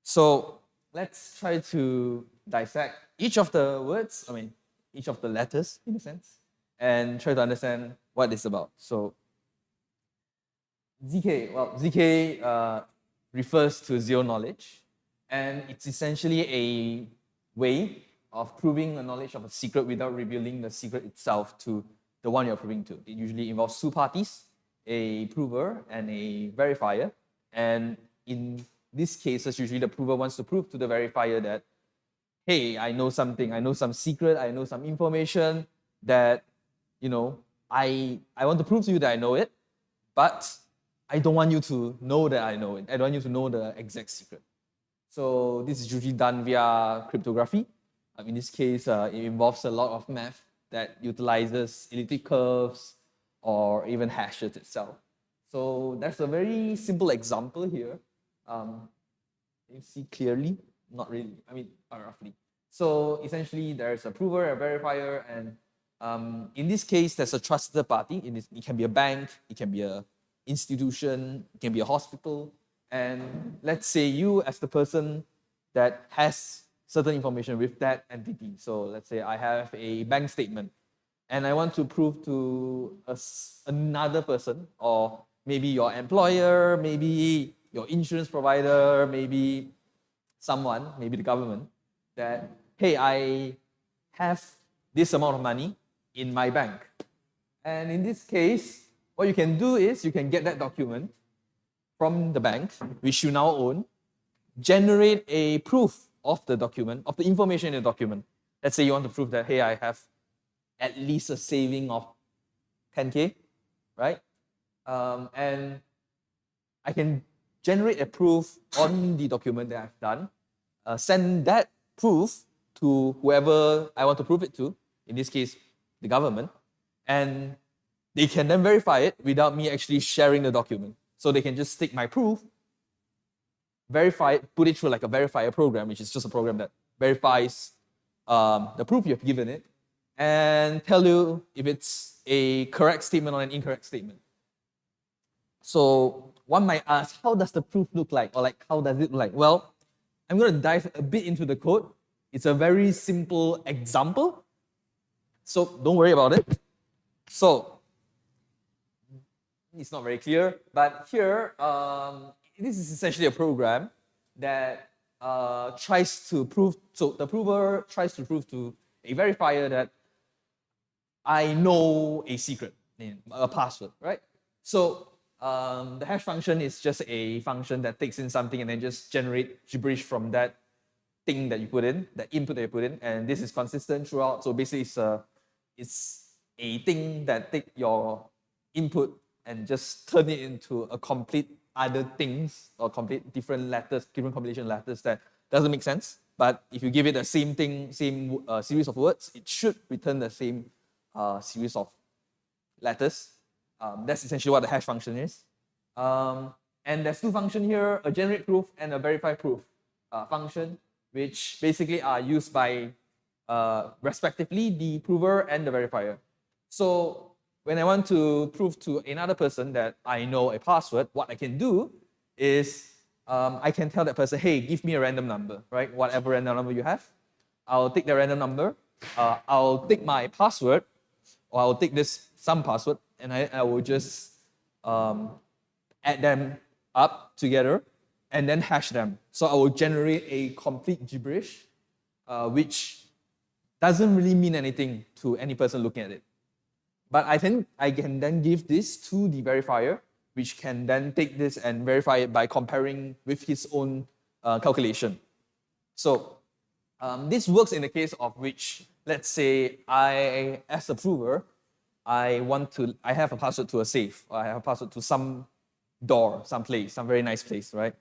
So let's try to dissect each of the words, each of the letters in a sense, and try to understand what it's about. So ZK refers to zero knowledge, and it's essentially a way of proving a knowledge of a secret without revealing the secret itself to the one you're proving to. It usually involves 2 parties, a prover and a verifier. And in these cases, usually the prover wants to prove to the verifier that, hey, I know something, I know some secret, I know some information that, I want to prove to you that I know it, but I don't want you to know that I know it. I don't want you to know the exact secret. So this is usually done via cryptography. In this case, it involves a lot of math that utilizes elliptic curves or even hashes itself. So that's a very simple example here. You see clearly? Not really. Roughly. So essentially, there's a prover, a verifier, and in this case, there's a trusted party. It can be a bank, it can be an institution, it can be a hospital. And let's say you, as the person that has certain information with that entity. So let's say I have a bank statement and I want to prove to another person, or maybe your employer, maybe your insurance provider, maybe someone, maybe the government, that, hey, I have this amount of money in my bank. And in this case, what you can do is you can get that document from the bank, which you now own, generate a proof of the document, of the information in the document. Let's say you want to prove that, hey, I have at least a saving of 10K, right? And I can generate a proof on the document that I've done, send that proof to whoever I want to prove it to, in this case, the government, and they can then verify it without me actually sharing the document. So they can just take my proof, verify it, put it through like a verifier program, which is just a program that verifies the proof you've given it, and tell you if it's a correct statement or an incorrect statement. So one might ask, how does the proof look like? Or like, how does it look like? Well, I'm going to dive a bit into the code. It's a very simple example, so don't worry about it. So it's not very clear, but here, this is essentially a program that tries to prove, so the prover tries to prove to a verifier that I know a secret, a password, right? So the hash function is just a function that takes in something and then just generate gibberish from that thing that you put in, the input that you put in, and this is consistent throughout. So basically it's a thing that take your input and just turn it into a complete other things or complete different letters, different combination letters that doesn't make sense. But if you give it the same thing, same series of words, it should return the same series of letters. That's essentially what the hash function is. And there's two functions here, a generate proof and a verify proof function, which basically are used by respectively the prover and the verifier. So when I want to prove to another person that I know a password, what I can do is I can tell that person, hey, give me a random number, right? Whatever random number you have. I'll take the random number. I'll take my password, or I'll take some password, and I will just add them up together and then hash them. So I will generate a complete gibberish, which doesn't really mean anything to any person looking at it. But I think I can then give this to the verifier, which can then take this and verify it by comparing with his own calculation. So this works in the case of which, let's say I, as a prover, I have a password to a safe, or I have a password to some door, some place, some very nice place, right?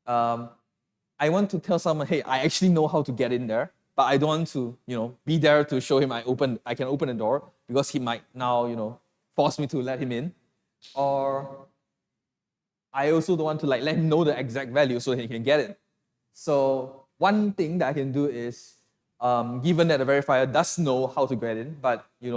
I want to tell someone, hey, I actually know how to get in there, but I don't want to, be there to show him I can open the door, because he might now, force me to let him in. Or I also don't want to let him know the exact value so he can get it. So one thing that I can do is, given that the verifier does know how to get in, but you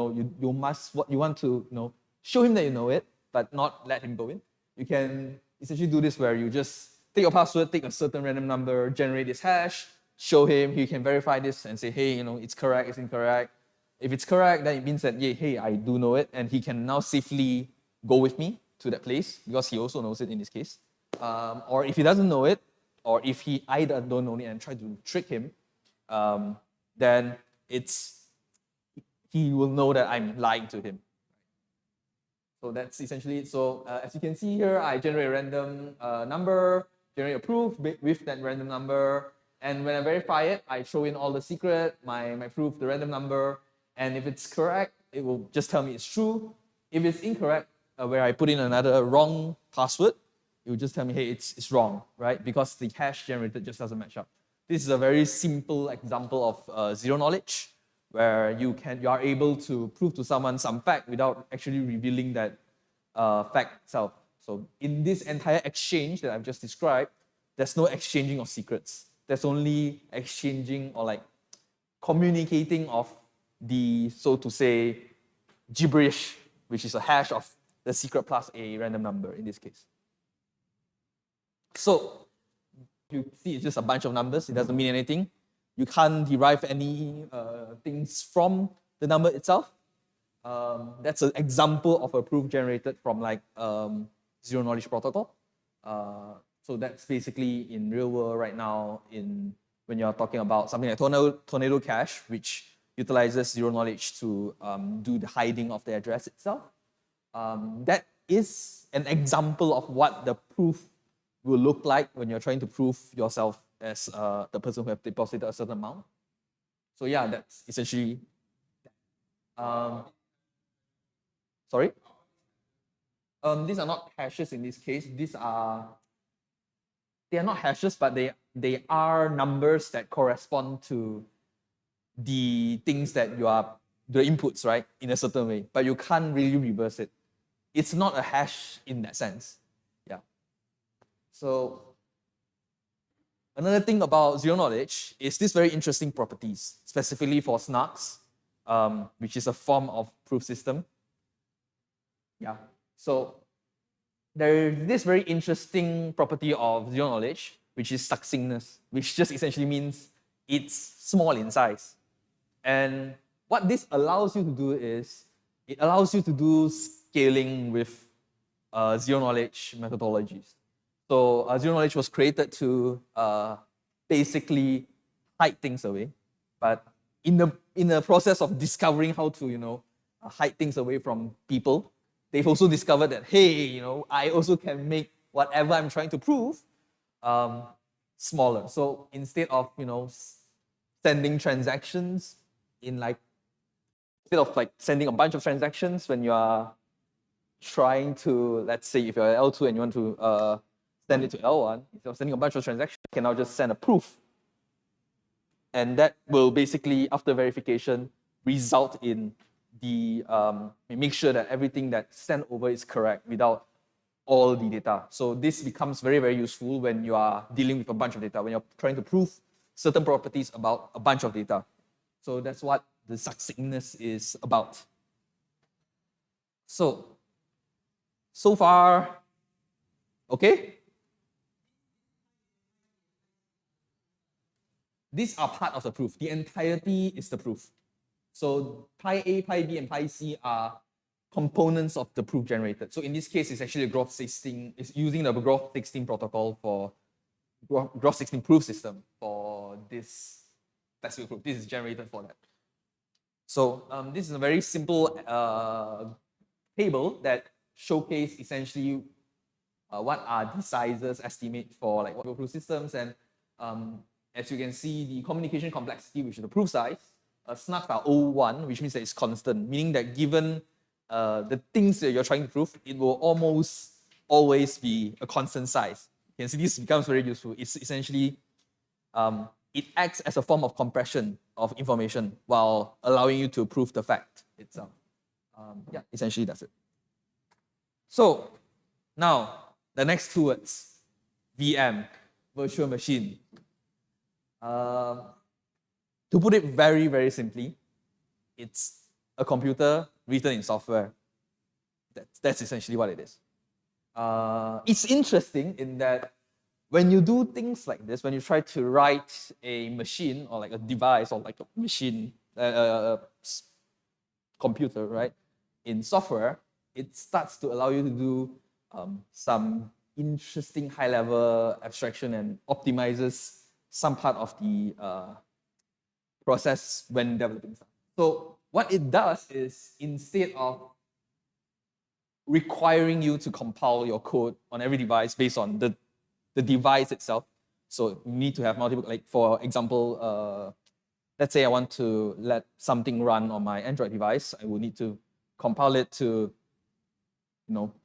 want to show him that you know it, but not let him go in. You can essentially do this where you just take your password, take a certain random number, generate this hash, show him, he can verify this and say, hey, it's correct, it's incorrect. If it's correct, then it means that, yeah, hey, I do know it, and he can now safely go with me to that place because he also knows it in this case. Or if he doesn't know it, or if I don't know it and try to trick him, then he will know that I'm lying to him. So that's essentially it. So as you can see here, I generate a random number, generate a proof with that random number, and when I verify it, I throw in all the secret, my proof, the random number, and if it's correct, it will just tell me it's true. If it's incorrect, where I put in another wrong password, it will just tell me, hey, it's wrong, right? Because the hash generated just doesn't match up. This is a very simple example of zero knowledge, where you are able to prove to someone some fact without actually revealing that fact itself. So in this entire exchange that I've just described, there's no exchanging of secrets. There's only exchanging or communicating of the, so to say, gibberish, which is a hash of the secret plus a random number in this case. So you see it's just a bunch of numbers. It doesn't mean anything. You can't derive any things from the number itself. That's an example of a proof generated from zero knowledge protocol. So that's basically in real world right now when you're talking about something like Tornado Cash, which utilizes zero knowledge to do the hiding of the address itself. That is an example of what the proof will look like when you're trying to prove yourself as the person who have deposited a certain amount. So yeah, that's essentially. Sorry. These are not hashes in this case. They are not hashes, but they are numbers that correspond to the things that you are the inputs, right, in a certain way. But you can't really reverse it. It's not a hash in that sense. Yeah. So another thing about zero knowledge is this very interesting properties, specifically for snarks, which is a form of proof system. Yeah. So there is this very interesting property of zero knowledge, which is succinctness, which just essentially means it's small in size. And what this allows you to do is, it allows you to do scaling with zero knowledge methodologies. So zero knowledge was created to basically hide things away. But in the process of discovering how to, hide things away from people, they've also discovered that, hey, I also can make whatever I'm trying to prove smaller. So instead of, sending transactions instead of sending a bunch of transactions when you are trying to, let's say if you're L2 and you want to send it to L1, instead of sending a bunch of transactions, you can now just send a proof. And that will basically, after verification, result in make sure that everything that's sent over is correct without all the data. So this becomes very, very useful when you are dealing with a bunch of data, when you're trying to prove certain properties about a bunch of data. So that's what the succinctness is about. So far, okay? These are part of the proof. The entirety is the proof. So pi A, pi B, and pi C are components of the proof generated. So in this case, it's actually a Groth16. It's using the Groth16 protocol for Groth16 proof system for this specific proof. This is generated for that. So this is a very simple table that showcases essentially what are the sizes estimate for what proof systems, and as you can see, the communication complexity, which is the proof size, snarks are O1, which means that it's constant, meaning that given the things that you're trying to prove, it will almost always be a constant size. You can see this becomes very useful. It's essentially, it acts as a form of compression of information while allowing you to prove the fact itself. Yeah, essentially that's it. So now, the next two words, VM, virtual machine. To put it very, very simply, it's a computer written in software. That's essentially what it is. It's interesting in that when you do things like this, when you try to write a machine or a device or a machine, computer, right, in software, it starts to allow you to do some interesting high-level abstraction and optimizes some part of the process when developing stuff. So what it does is, instead of requiring you to compile your code on every device based on the device itself, so you need to have multiple, for example, let's say I want to let something run on my Android device, I will need to compile it to,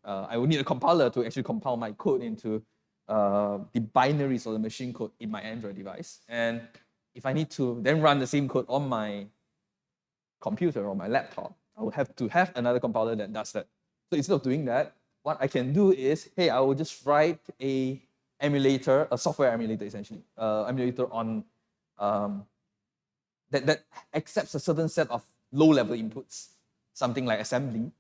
I will need a compiler to actually compile my code into the binaries or the machine code in my Android device. And if I need to then run the same code on my computer or my laptop, I will have to have another compiler that does that. So instead of doing that, what I can do is, hey, I will just write a emulator, a software emulator essentially, emulator on that accepts a certain set of low-level inputs, something like assembly.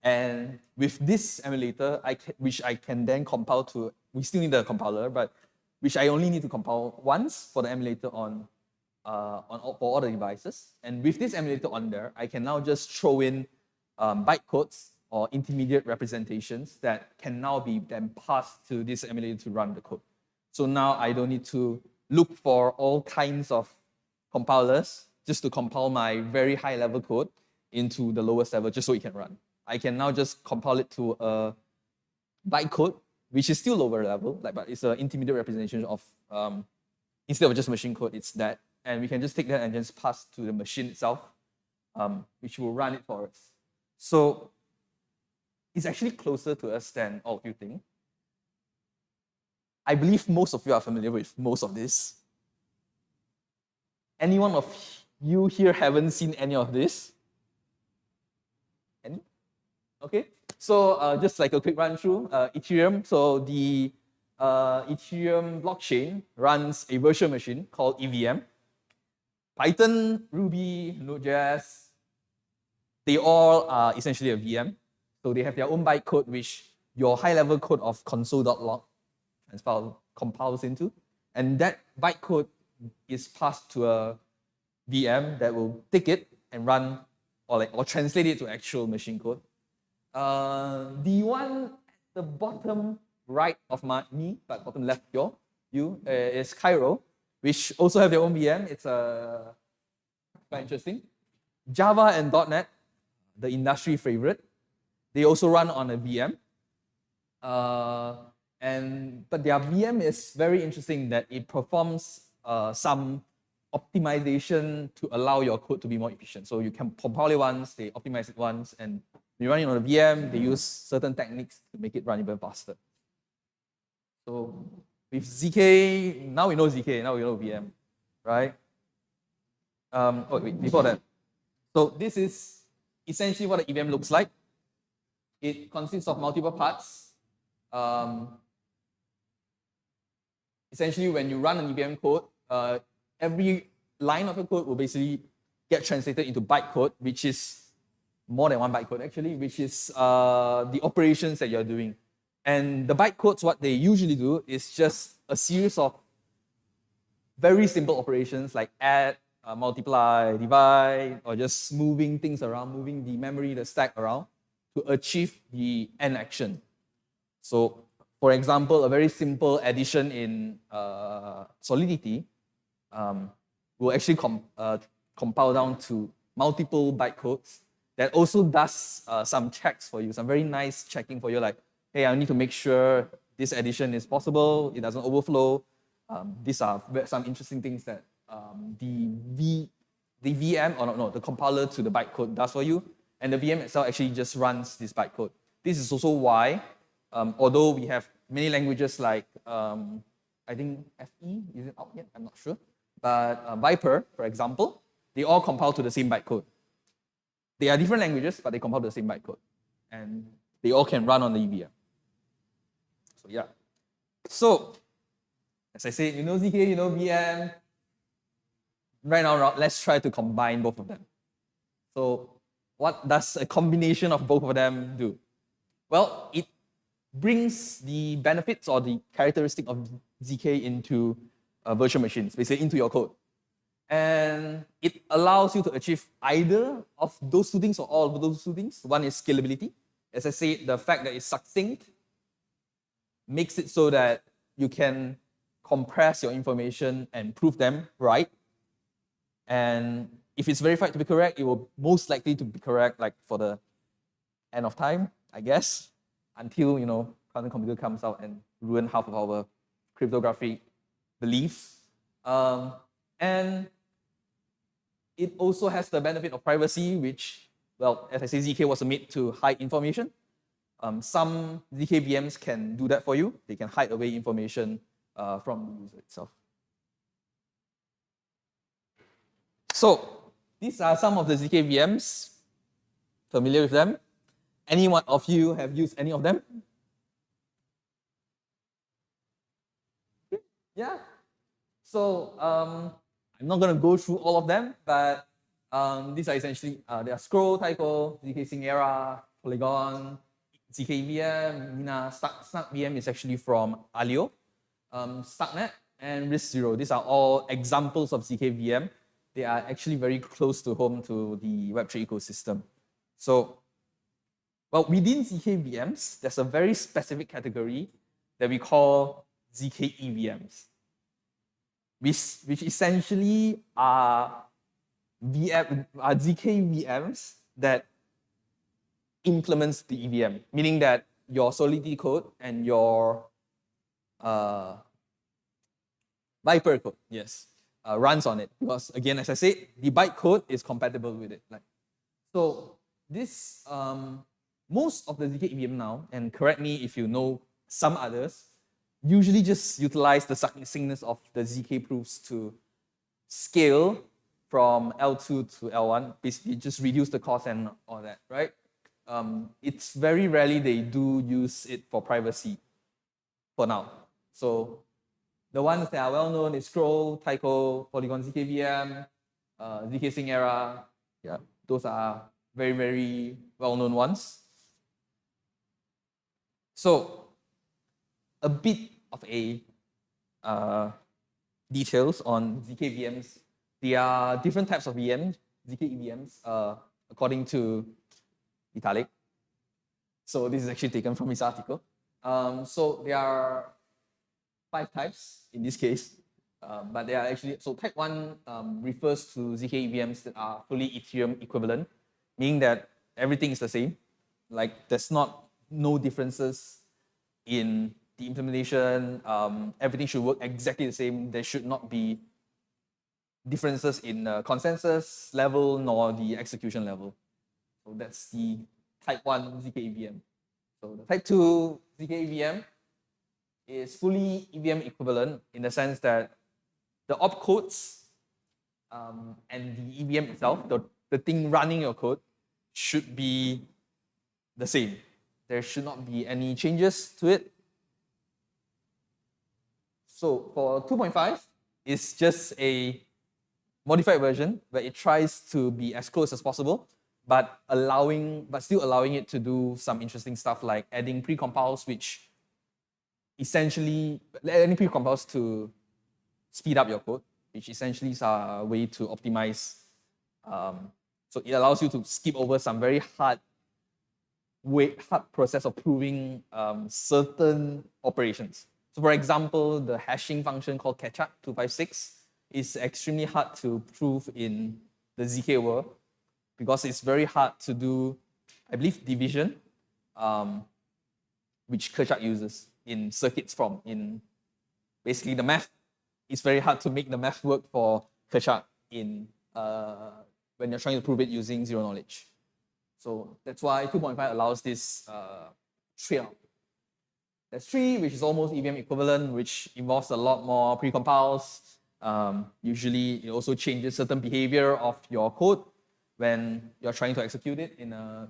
And with this emulator, which I can then compile to, we still need the compiler, but which I only need to compile once for the emulator for all the devices. And with this emulator on there, I can now just throw in bytecodes or intermediate representations that can now be then passed to this emulator to run the code. So now I don't need to look for all kinds of compilers just to compile my very high-level code into the lowest level just so it can run. I can now just compile it to a bytecode which is still lower level, but it's an intermediate representation of, instead of just machine code, it's that. And we can just take that and just pass to the machine itself, which will run it for us. So it's actually closer to us than all of you think. I believe most of you are familiar with most of this. Anyone of you here haven't seen any of this? Any? Okay. So just like a quick run through, Ethereum. So the Ethereum blockchain runs a virtual machine called EVM. Python, Ruby, Node.js, they all are essentially a VM. So they have their own bytecode, which your high-level code of console.log compiles into. And that bytecode is passed to a VM that will take it and run or translate it to actual machine code. The one at the bottom right of me, but bottom left you is Cairo, which also have their own VM. It's quite interesting. Java and .NET, the industry favorite, they also run on a VM. But their VM is very interesting that it performs some optimization to allow your code to be more efficient. So you can compile it once, they optimize it once, and when you run it on a VM, they use certain techniques to make it run even faster. So with ZK, now we know ZK, now we know VM, right? Before that. So this is essentially what an EVM looks like. It consists of multiple parts. Essentially, when you run an EVM code, every line of your code will basically get translated into bytecode, which is more than one bytecode actually, which is the operations that you're doing. And the bytecodes, what they usually do is just a series of very simple operations like add, multiply, divide, or just moving things around, moving the memory, the stack around to achieve the end action. So, for example, a very simple addition in Solidity will actually compile down to multiple bytecodes that also does some checks for you, some very nice checking for you, like, hey, I need to make sure this addition is possible, it doesn't overflow. These are some interesting things that the compiler to the bytecode does for you, and the VM itself actually just runs this bytecode. This is also why, although we have many languages like, I think FE, is it out yet? I'm not sure. But Viper, for example, they all compile to the same bytecode. They are different languages, but they compile to the same bytecode. And they all can run on the EVM. So yeah. So, as I said, you know ZK, you know VM. Right now, let's try to combine both of them. So what does a combination of both of them do? Well, it brings the benefits or the characteristic of ZK into virtual machines, basically into your code. And it allows you to achieve either of those two things or all of those two things. One is scalability. As I said, the fact that it's succinct makes it so that you can compress your information and prove them right. And if it's verified to be correct, it will most likely to be correct like for the end of time, I guess, until, you know, quantum computer comes out and ruin half of our cryptographic beliefs. And it also has the benefit of privacy, which, well, as I say, ZK was made to hide information. Some ZK VMs can do that for you. They can hide away information from the user itself. So these are some of the ZK VMs. Familiar with them? Anyone of you have used any of them? Yeah. So I'm not going to go through all of them, but these are essentially, they are Scroll, Tycho, ZK Singera, Polygon, ZK VM, Mina, Snark VM is actually from Alio, Starknet, and RISC-0. These are all examples of ZK VM. They are actually very close to home to the Web3 ecosystem. So, well, within ZK VMs, there's a very specific category that we call ZK EVMs, which essentially are ZK VMs that implements the EVM, meaning that your Solidity code and your Viper code, yes, runs on it. Because again, as I said, the bytecode is compatible with it. So this, most of the ZK EVM now, and correct me if you know some others, usually just utilize the succinctness of the ZK proofs to scale from L2 to L1, basically just reduce the cost and all that, right? It's very rarely they do use it for privacy for now. So the ones that are well known is Scroll, Tycho, Polygon ZKVM, ZK Sync Era. Yeah, those are very, very well known ones. So a bit of a details on ZK VMs. There are different types of VMs, ZK EVMs, according to Vitalik. So this is actually taken from his article. So there are 5 types in this case, but they are actually, so type 1 refers to ZK EVMs that are fully Ethereum equivalent, meaning that everything is the same. Like there's no differences in the implementation, everything should work exactly the same. There should not be differences in consensus level nor the execution level. So that's the type 1 ZK EVM. So the type 2 ZK EVM is fully EVM equivalent in the sense that the opcodes and the EVM itself, the thing running your code, should be the same. There should not be any changes to it. So for 2.5, it's just a modified version where it tries to be as close as possible, but still allowing it to do some interesting stuff like adding precompiles, which essentially adding precompiles to speed up your code, which essentially is a way to optimize. So it allows you to skip over some very hard process of proving certain operations. So for example, the hashing function called catchup 256 is extremely hard to prove in the ZK world because it's very hard to do, I believe, division, which Kerchak uses in circuits form. In basically the math, it's very hard to make the math work for Kerchak in when you're trying to prove it using zero knowledge. So that's why 2.5 allows this trade-off. There's 3, which is almost EVM equivalent, which involves a lot more precompiles. Usually, it also changes certain behavior of your code when you're trying to execute it in a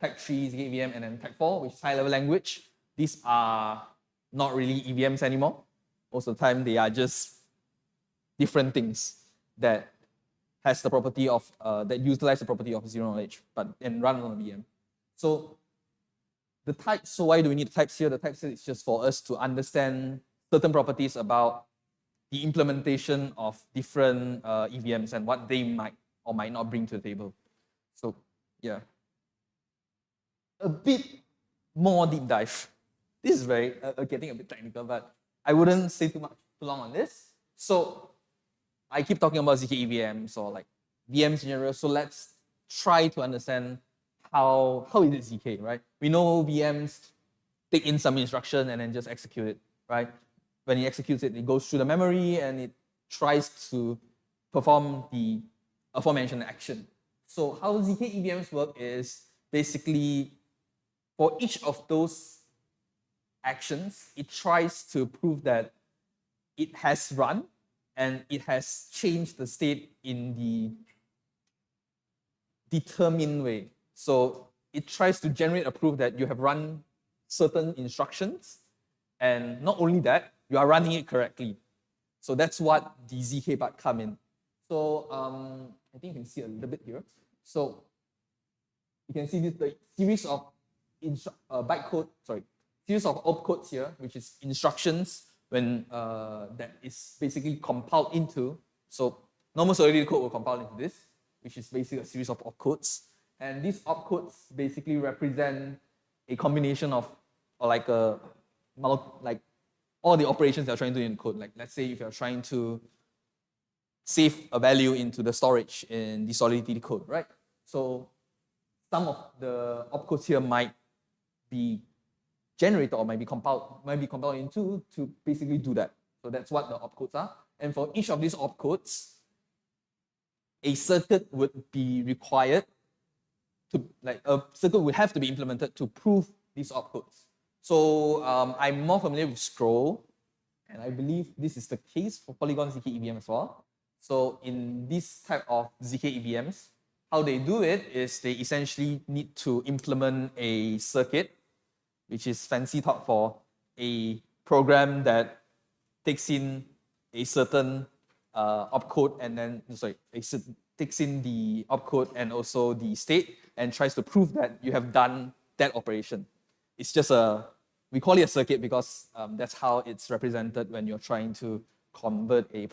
type 3 ZK EVM and then type 4, which is high-level language. These are not really EVMs anymore. Most of the time, they are just different things that has the property of that utilize the property of zero knowledge, and run on a VM. So the types. So why do we need the types here? The types is just for us to understand certain properties about the implementation of different EVMs and what they might or might not bring to the table. So yeah, a bit more deep dive. This is very getting a bit technical, but I wouldn't say too long on this. So I keep talking about ZK EVMs or like VMs in general. So let's try to understand how is it ZK, right? We know VMs take in some instruction and then just execute it, right? When it executes it, it goes through the memory and it tries to perform the aforementioned action. So how ZK EVMs work is basically for each of those actions, it tries to prove that it has run and it has changed the state in the determined way. So it tries to generate a proof that you have run certain instructions, and not only that, you are running it correctly. So that's what the ZK part come in. So I think you can see a little bit here. So you can see this the series of series of opcodes here, which is instructions when that is basically compiled into. So normal Solidity code will compile into this, which is basically a series of opcodes. And these opcodes basically represent a combination of, or like all the operations you're trying to do in code. Like let's say if you're trying to save a value into the storage in the Solidity code, right? So some of the opcodes here might be generated or might be compiled into to basically do that. So that's what the opcodes are. And for each of these opcodes, a circuit would be required to, like, a circuit would have to be implemented to prove these opcodes. So I'm more familiar with Scroll, and I believe this is the case for Polygon ZK EVM as well. So in this type of ZK EVMs, how they do it is they essentially need to implement a circuit, which is fancy talk for a program that takes in a certain opcode and then, takes in the opcode and also the state and tries to prove that you have done that operation. It's just we call it a circuit because that's how it's represented when you're trying to convert a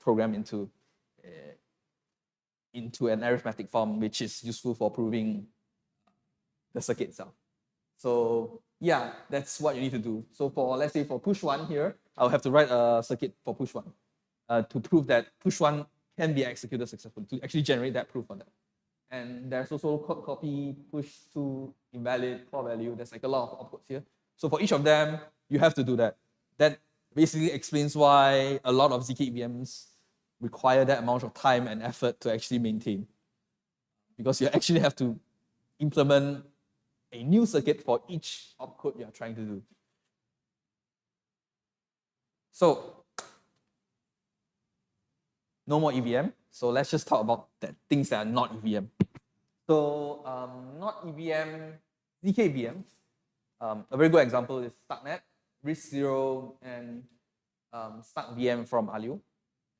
program into an arithmetic form, which is useful for proving the circuit itself. So yeah, that's what you need to do. So for, let's say for push 1 here, I'll have to write a circuit for push 1 to prove that push 1 can be executed successfully, to actually generate that proof on that. And there's also copy, push to invalid, core value. There's like a lot of opcodes here. So for each of them, you have to do that. That basically explains why a lot of ZK EVMs require that amount of time and effort to actually maintain. Because you actually have to implement a new circuit for each opcode you're trying to do. So, no more EVM. So let's just talk about the things that are not EVM. So not EVM, ZK EVMs. A very good example is Stucknet, RISC-0, and Stuck VM from Alio,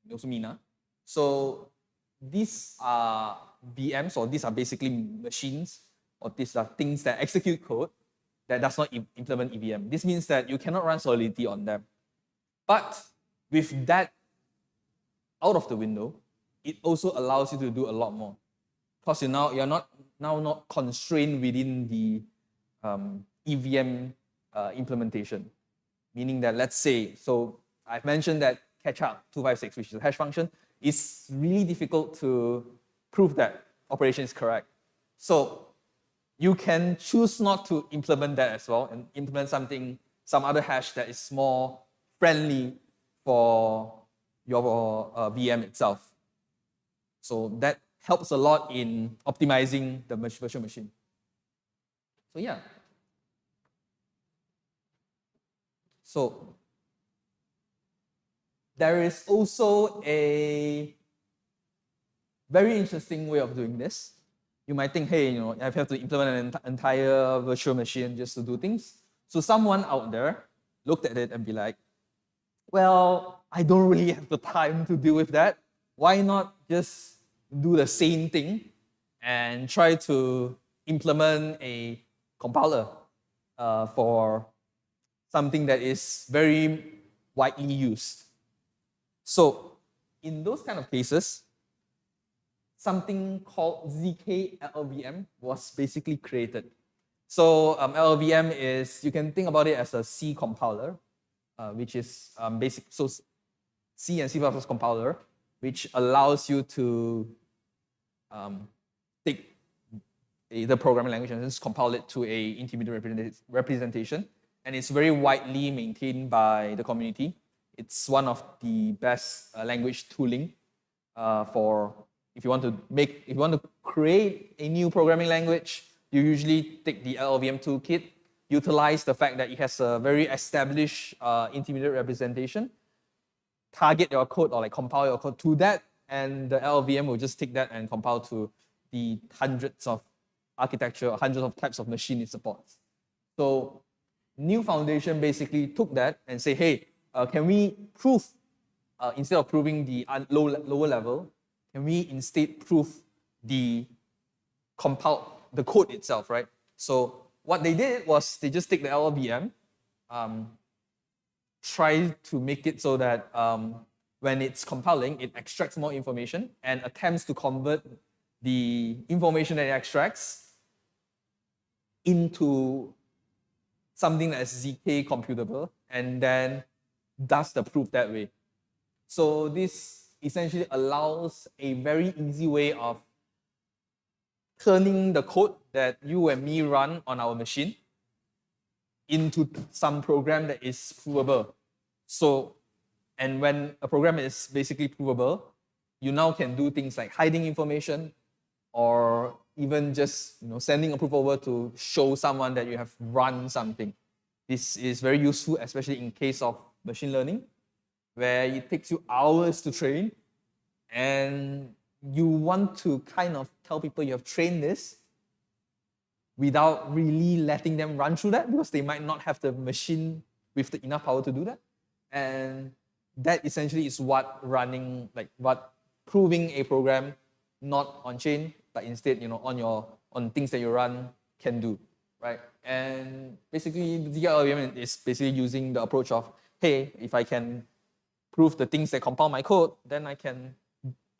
also Mina. So these are VMs, or these are basically machines, or these are things that execute code that does not implement EVM. This means that you cannot run Solidity on them. But with that out of the window, it also allows you to do a lot more. Because you're not constrained within the EVM implementation. Meaning that, let's say, so I've mentioned that catch-up 256, which is a hash function, is really difficult to prove that operation is correct. So you can choose not to implement that as well and implement some other hash that is more friendly for your VM itself. So that helps a lot in optimizing the virtual machine. So yeah. So there is also a very interesting way of doing this. You might think, hey, I have to implement an entire virtual machine just to do things. So someone out there looked at it and be like, well, I don't really have the time to deal with that. Why not just do the same thing and try to implement a compiler for something that is very widely used? So in those kind of cases, something called ZK LLVM was basically created. So LLVM is, you can think about it as a C compiler, which is basic, so C and C++ compiler, which allows you to take the programming language and just compile it to a intermediate representation. And it's very widely maintained by the community. It's one of the best language tooling for if you want to create a new programming language. You usually take the LLVM toolkit, utilize the fact that it has a very established intermediate representation, target your code or like compile your code to that, and the LLVM will just take that and compile to the hundreds of architecture, hundreds of types of machine it supports. So New Foundation basically took that and say, hey, can we prove, instead of proving the lower level, can we instead prove the code itself, right? So what they did was they just take the LLVM, try to make it so that when it's compiling, it extracts more information and attempts to convert the information that it extracts into something that is ZK computable, and then does the proof that way. So this essentially allows a very easy way of turning the code that you and me run on our machine into some program that is provable. So, and when a program is basically provable, you now can do things like hiding information, or even just sending a proof over to show someone that you have run something. This is very useful, especially in case of machine learning, where it takes you hours to train, and you want to kind of tell people you have trained this without really letting them run through that, because they might not have the machine with enough power to do that. And that essentially is what proving a program not on chain, but instead on things that you run can do, right? And basically, ETHKL is basically using the approach of, hey, if I can prove the things that compile my code, then I can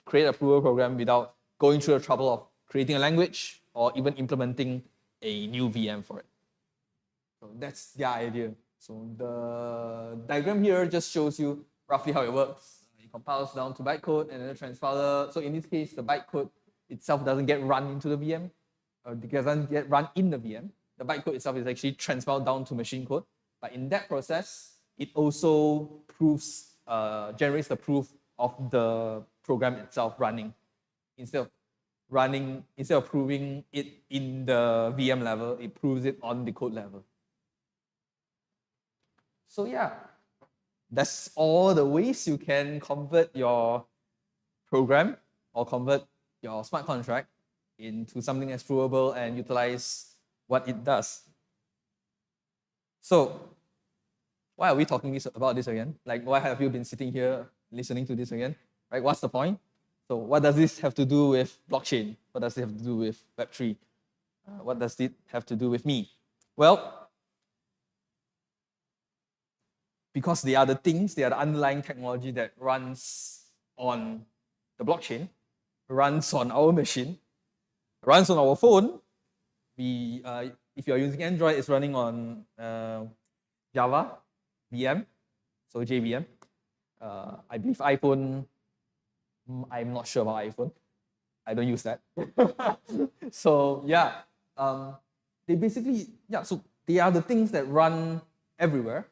create a provable program without going through the trouble of creating a language or even implementing a new VM for it. So that's the idea. So the diagram here just shows you roughly how it works. It compiles down to bytecode and then the transpiler. So in this case, the bytecode itself doesn't get run into the VM, or it doesn't get run in the VM. The bytecode itself is actually transpiled down to machine code. But in that process, it also generates the proof of the program itself running. Instead of proving it in the VM level, it proves it on the code level. So yeah, that's all the ways you can convert your program or convert your smart contract into something that's provable and utilize what it does. So why are we talking about this again? Like, why have you been sitting here listening to this again? Right? What's the point? So what does this have to do with blockchain? What does it have to do with Web3? What does it have to do with me? Well, because they are the underlying technology that runs on the blockchain, runs on our machine, runs on our phone. If you're using Android, it's running on Java VM, so JVM. I believe iPhone, I'm not sure about iPhone. I don't use that. So yeah, so they are the things that run everywhere,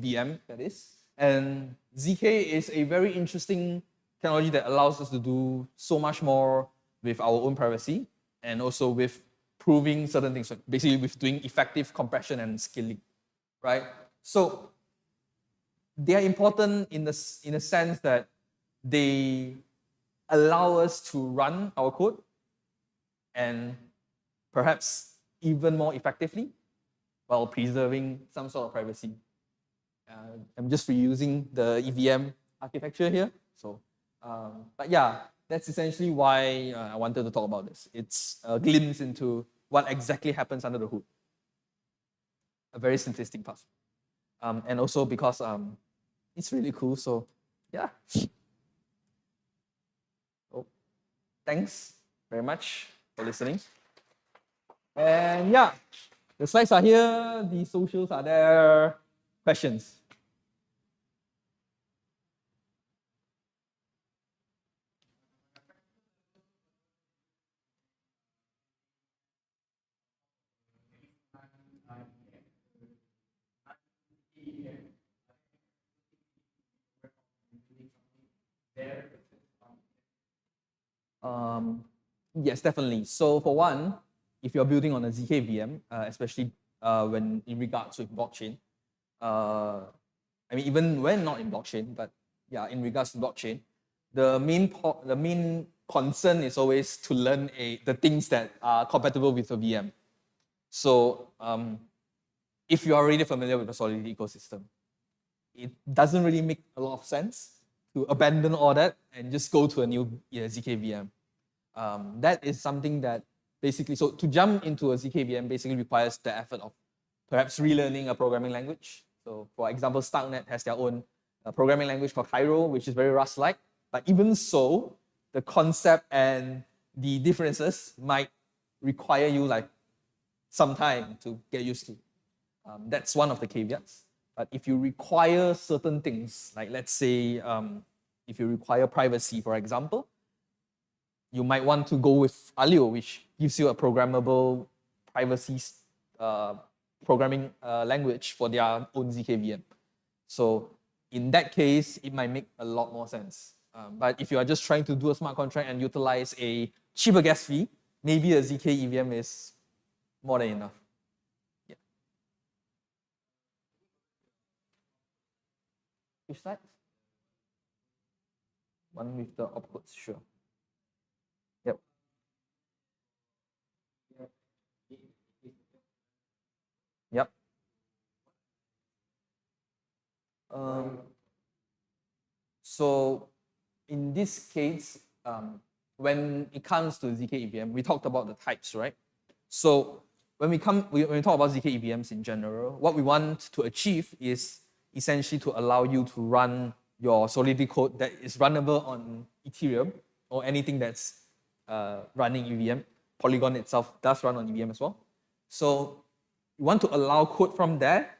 VM that is. And ZK is a very interesting technology that allows us to do so much more with our own privacy, and also with proving certain things, basically with doing effective compression and scaling, right? So they are important in a sense that they allow us to run our code and perhaps even more effectively while preserving some sort of privacy. I'm just reusing the EVM architecture here. So, but yeah, that's essentially why I wanted to talk about this. It's a glimpse into what exactly happens under the hood. A very simplistic path. And also because it's really cool. So yeah. So, thanks very much for listening. And yeah, the slides are here. The socials are there. Questions? Yes, definitely. So for one, if you're building on a ZK VM, especially when in regards to blockchain, I mean, even when not in blockchain, but yeah, in regards to blockchain, the main concern is always to learn the things that are compatible with a VM. So if you are already familiar with the Solidity ecosystem, it doesn't really make a lot of sense to abandon all that and just go to a new ZK VM. That is something that basically, so to jump into a ZK VM basically requires the effort of perhaps relearning a programming language. So for example, Starknet has their own programming language called Cairo, which is very Rust-like. But even so, the concept and the differences might require you like some time to get used to. That's one of the caveats. But if you require certain things, like let's say, if you require privacy, for example, you might want to go with Alio, which gives you a programmable privacy programming language for their own ZK VM. So in that case, it might make a lot more sense. But if you are just trying to do a smart contract and utilize a cheaper gas fee, maybe a ZK EVM is more than enough. Yeah. Which slide? One with the opcodes, sure. Yep. Yep. So in this case, when it comes to ZK EVM, we talked about the types, right? So when we talk about ZK EVMs in general, what we want to achieve is essentially to allow you to run your Solidity code that is runnable on Ethereum or anything that's running EVM. Polygon itself does run on EVM as well. So we want to allow code from there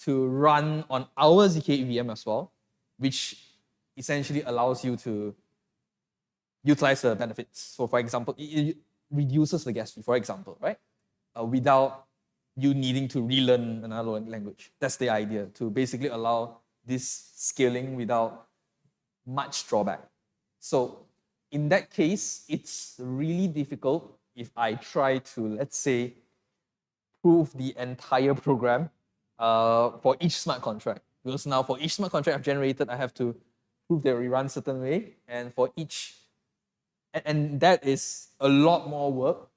to run on our ZK EVM as well, which essentially allows you to utilize the benefits. So for example, it reduces the gas fee, for example, right? Without you needing to relearn another language. That's the idea, to basically allow this scaling without much drawback. So in that case, it's really difficult if I try to, let's say, prove the entire program for each smart contract. Because now for each smart contract I've generated, I have to prove that we run a certain way. And for each, and that is a lot more work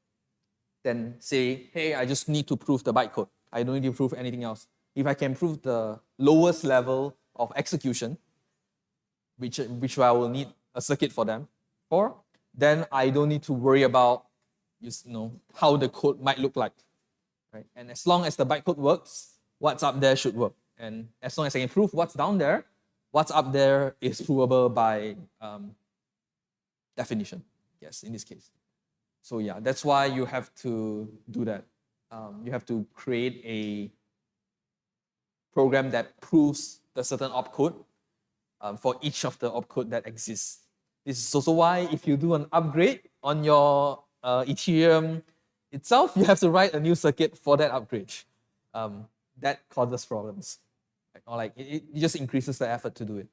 than say, hey, I just need to prove the bytecode. I don't need to prove anything else. If I can prove the lowest level of execution, which I will need a circuit for them for, then I don't need to worry about how the code might look like. Right? And as long as the bytecode works, what's up there should work. And as long as I can prove what's down there, what's up there is provable by definition, yes, in this case. So yeah, that's why you have to do that. You have to create a program that proves the certain opcode for each of the opcode that exists. This is also why if you do an upgrade on your Ethereum itself, you have to write a new circuit for that upgrade. That causes problems. Or like it just increases the effort to do it.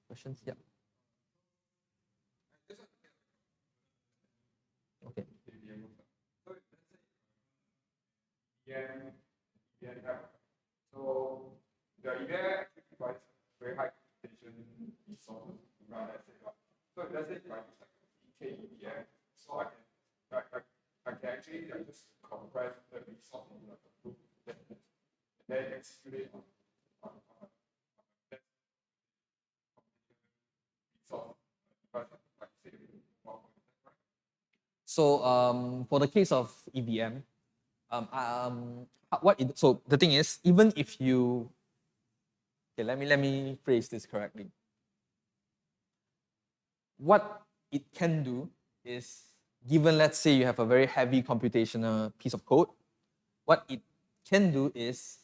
Questions? Yeah. Okay. So the event requires very high computation resources to run that setup. So let's say if I use like ETHKL, so I can actually just compress the resource into like a group and then execute it on that resource. Like say, So for the case of EVM, so the thing is, even if you, okay, let me phrase this correctly. What it can do is, given let's say you have a very heavy computational piece of code, what it can do is,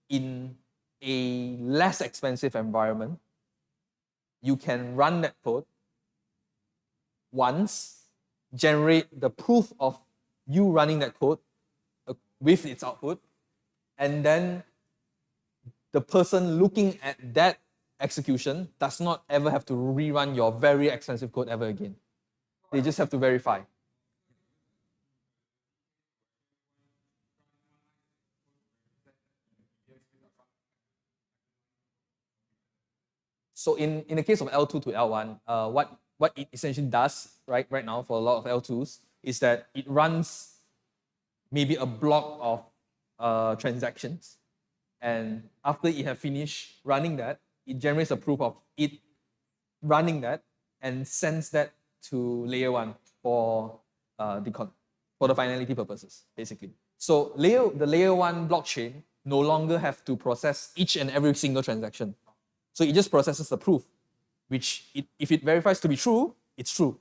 in a less expensive environment, you can run that code once, generate the proof of you running that code with its output, and then the person looking at that execution does not ever have to rerun your very expensive code ever again. They just have to verify. So in the case of L2 to L1, what it essentially does right now for a lot of L2s is that it runs maybe a block of transactions, and after it has finished running that, it generates a proof of it running that and sends that to layer 1 for the finality purposes, basically. So the layer 1 blockchain no longer have to process each and every single transaction. So it just processes the proof, which if it verifies to be true, it's true,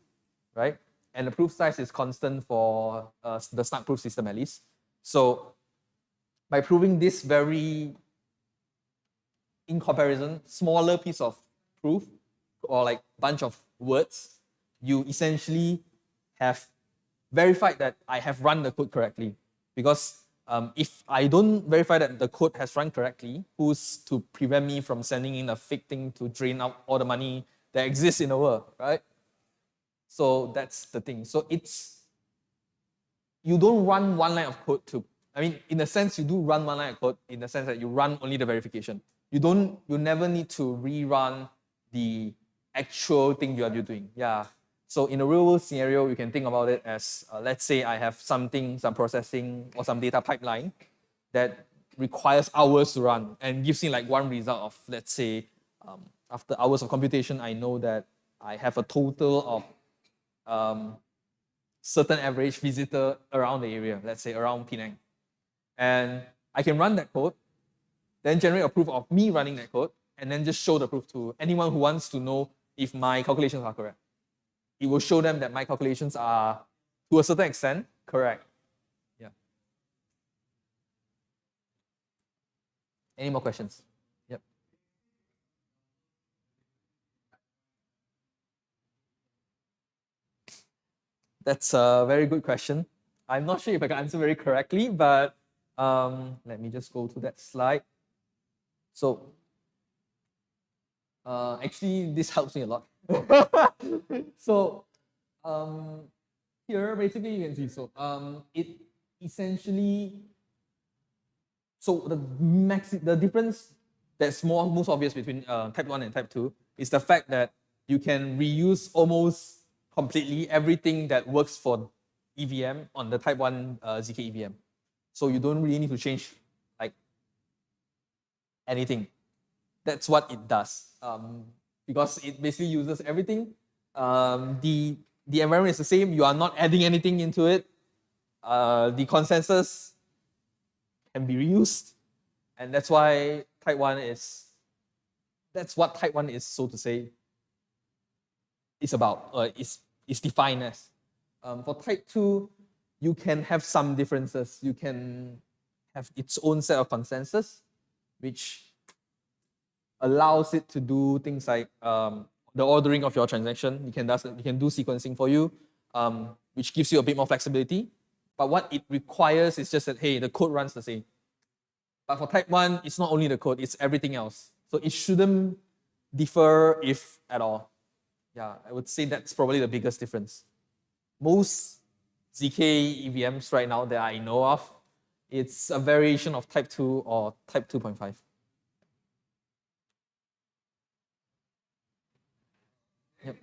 right? And the proof size is constant for the snark proof system at least. So by proving this very, in comparison, smaller piece of proof or like bunch of words, you essentially have verified that I have run the code correctly. Because if I don't verify that the code has run correctly, who's to prevent me from sending in a fake thing to drain out all the money that exists in the world, right? So that's the thing. So you don't run one line of code in a sense, you do run one line of code in the sense that you run only the verification. You never need to rerun the actual thing you are doing. Yeah. So in a real world scenario, you can think about it as, let's say I have some processing or some data pipeline that requires hours to run and gives me like one result of, let's say, after hours of computation, I know that I have a total of certain average visitor around the area, let's say around Penang. And I can run that code, then generate a proof of me running that code, and then just show the proof to anyone who wants to know if my calculations are correct. It will show them that my calculations are, to a certain extent, correct. Yeah. Any more questions? Yep. That's a very good question. I'm not sure if I can answer very correctly, but let me just go to that slide. So actually, this helps me a lot. So here, basically, you can see, so it essentially, so the difference that's most obvious between type 1 and type 2 is the fact that you can reuse almost completely everything that works for EVM on the type 1 ZK EVM. So you don't really need to change like anything. That's what it does. Because it basically uses everything. The environment is the same. You are not adding anything into it. The consensus can be reused. And that's why type 1 is, that's what type 1 is, so to say, is about, is defined as. For type 2, you can have some differences. You can have its own set of consensus, which allows it to do things like the ordering of your transaction. You can do sequencing for you, which gives you a bit more flexibility. But what it requires is just that, hey, the code runs the same. But for type 1, it's not only the code, it's everything else. So it shouldn't differ, if at all. Yeah, I would say that's probably the biggest difference. Most ZK EVMs right now that I know of, it's a variation of type 2 or type 2.5. Yep.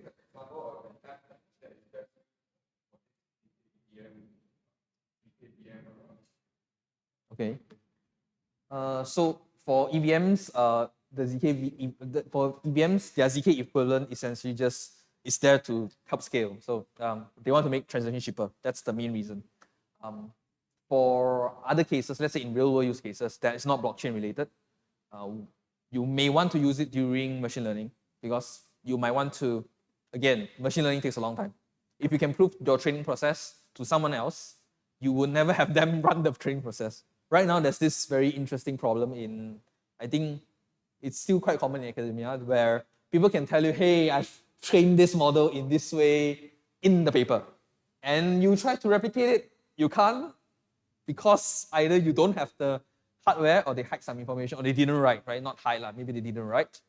Okay. So for EVMs, for EVMs, their ZK equivalent essentially just is there to help scale. So they want to make transactions cheaper. That's the main reason. For other cases, let's say in real world use cases that is not blockchain related, you may want to use it during machine learning because you might want to, again, machine learning takes a long time. If you can prove your training process to someone else, you will never have them run the training process. Right now, there's this very interesting problem in, I think it's still quite common in academia, where people can tell you, hey, I've trained this model in this way in the paper. And you try to replicate it, you can't, because either you don't have the hardware or they hide some information or they didn't write, right? Not hide, maybe they didn't write.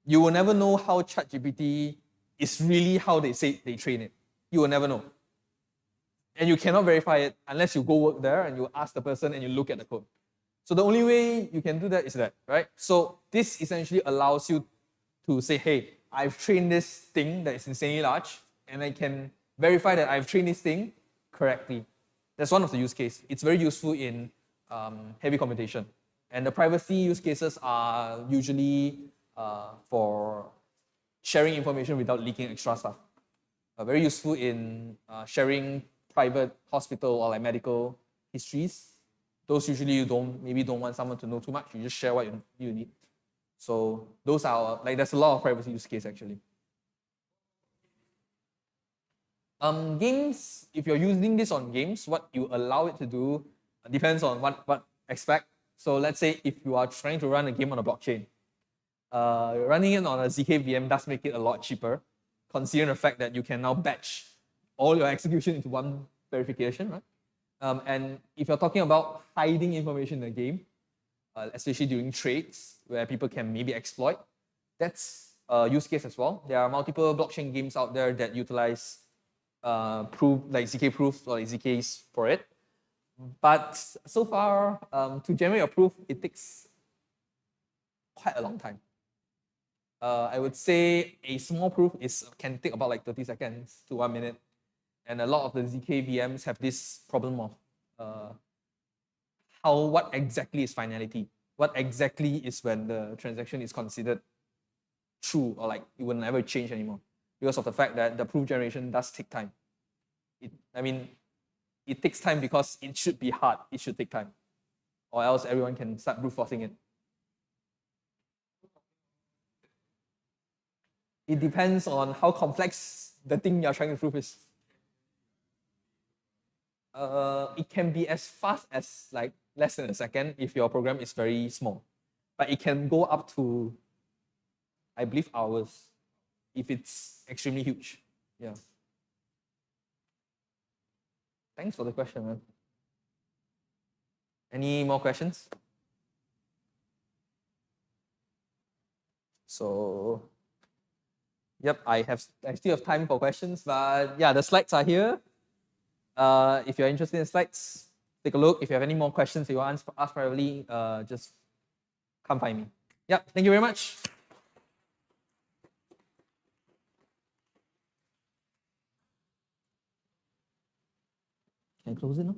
You will never know how ChatGPT is really how they say they train it. You will never know. And you cannot verify it unless you go work there and you ask the person and you look at the code. So the only way you can do that is that, right? So this essentially allows you to say, hey, I've trained this thing that is insanely large and I can verify that I've trained this thing correctly. That's one of the use cases. It's very useful in heavy computation. And the privacy use cases are usually for sharing information without leaking extra stuff. Very useful in sharing private hospital or like medical histories. Those usually you maybe don't want someone to know too much. You just share what you need. So those are like, there's a lot of privacy use case actually. Games, if you're using this on games, what you allow it to do depends on what aspect. So let's say if you are trying to run a game on a blockchain, running it on a ZK VM does make it a lot cheaper, considering the fact that you can now batch all your execution into one verification, right? And if you're talking about hiding information in the game, especially during trades where people can maybe exploit, that's a use case as well. There are multiple blockchain games out there that utilize proof like ZK proofs or ZKs for it. But so far, to generate a proof, it takes quite a long time. I would say a small proof can take about like 30 seconds to 1 minute. And a lot of the ZK VMs have this problem of what exactly is finality? What exactly is when the transaction is considered true or like it will never change anymore because of the fact that the proof generation does take time. It takes time because it should be hard. It should take time, or else everyone can start brute forcing it. It depends on how complex the thing you're trying to prove is. It can be as fast as like less than a second if your program is very small, but it can go up to, I believe, hours if it's extremely huge. Yeah. Thanks for the question, man. Any more questions? So, yep, I still have time for questions, but yeah, the slides are here. If you're interested in slides, take a look. If you have any more questions you want to ask privately, just come find me. Yep, thank you very much. Can I close it now?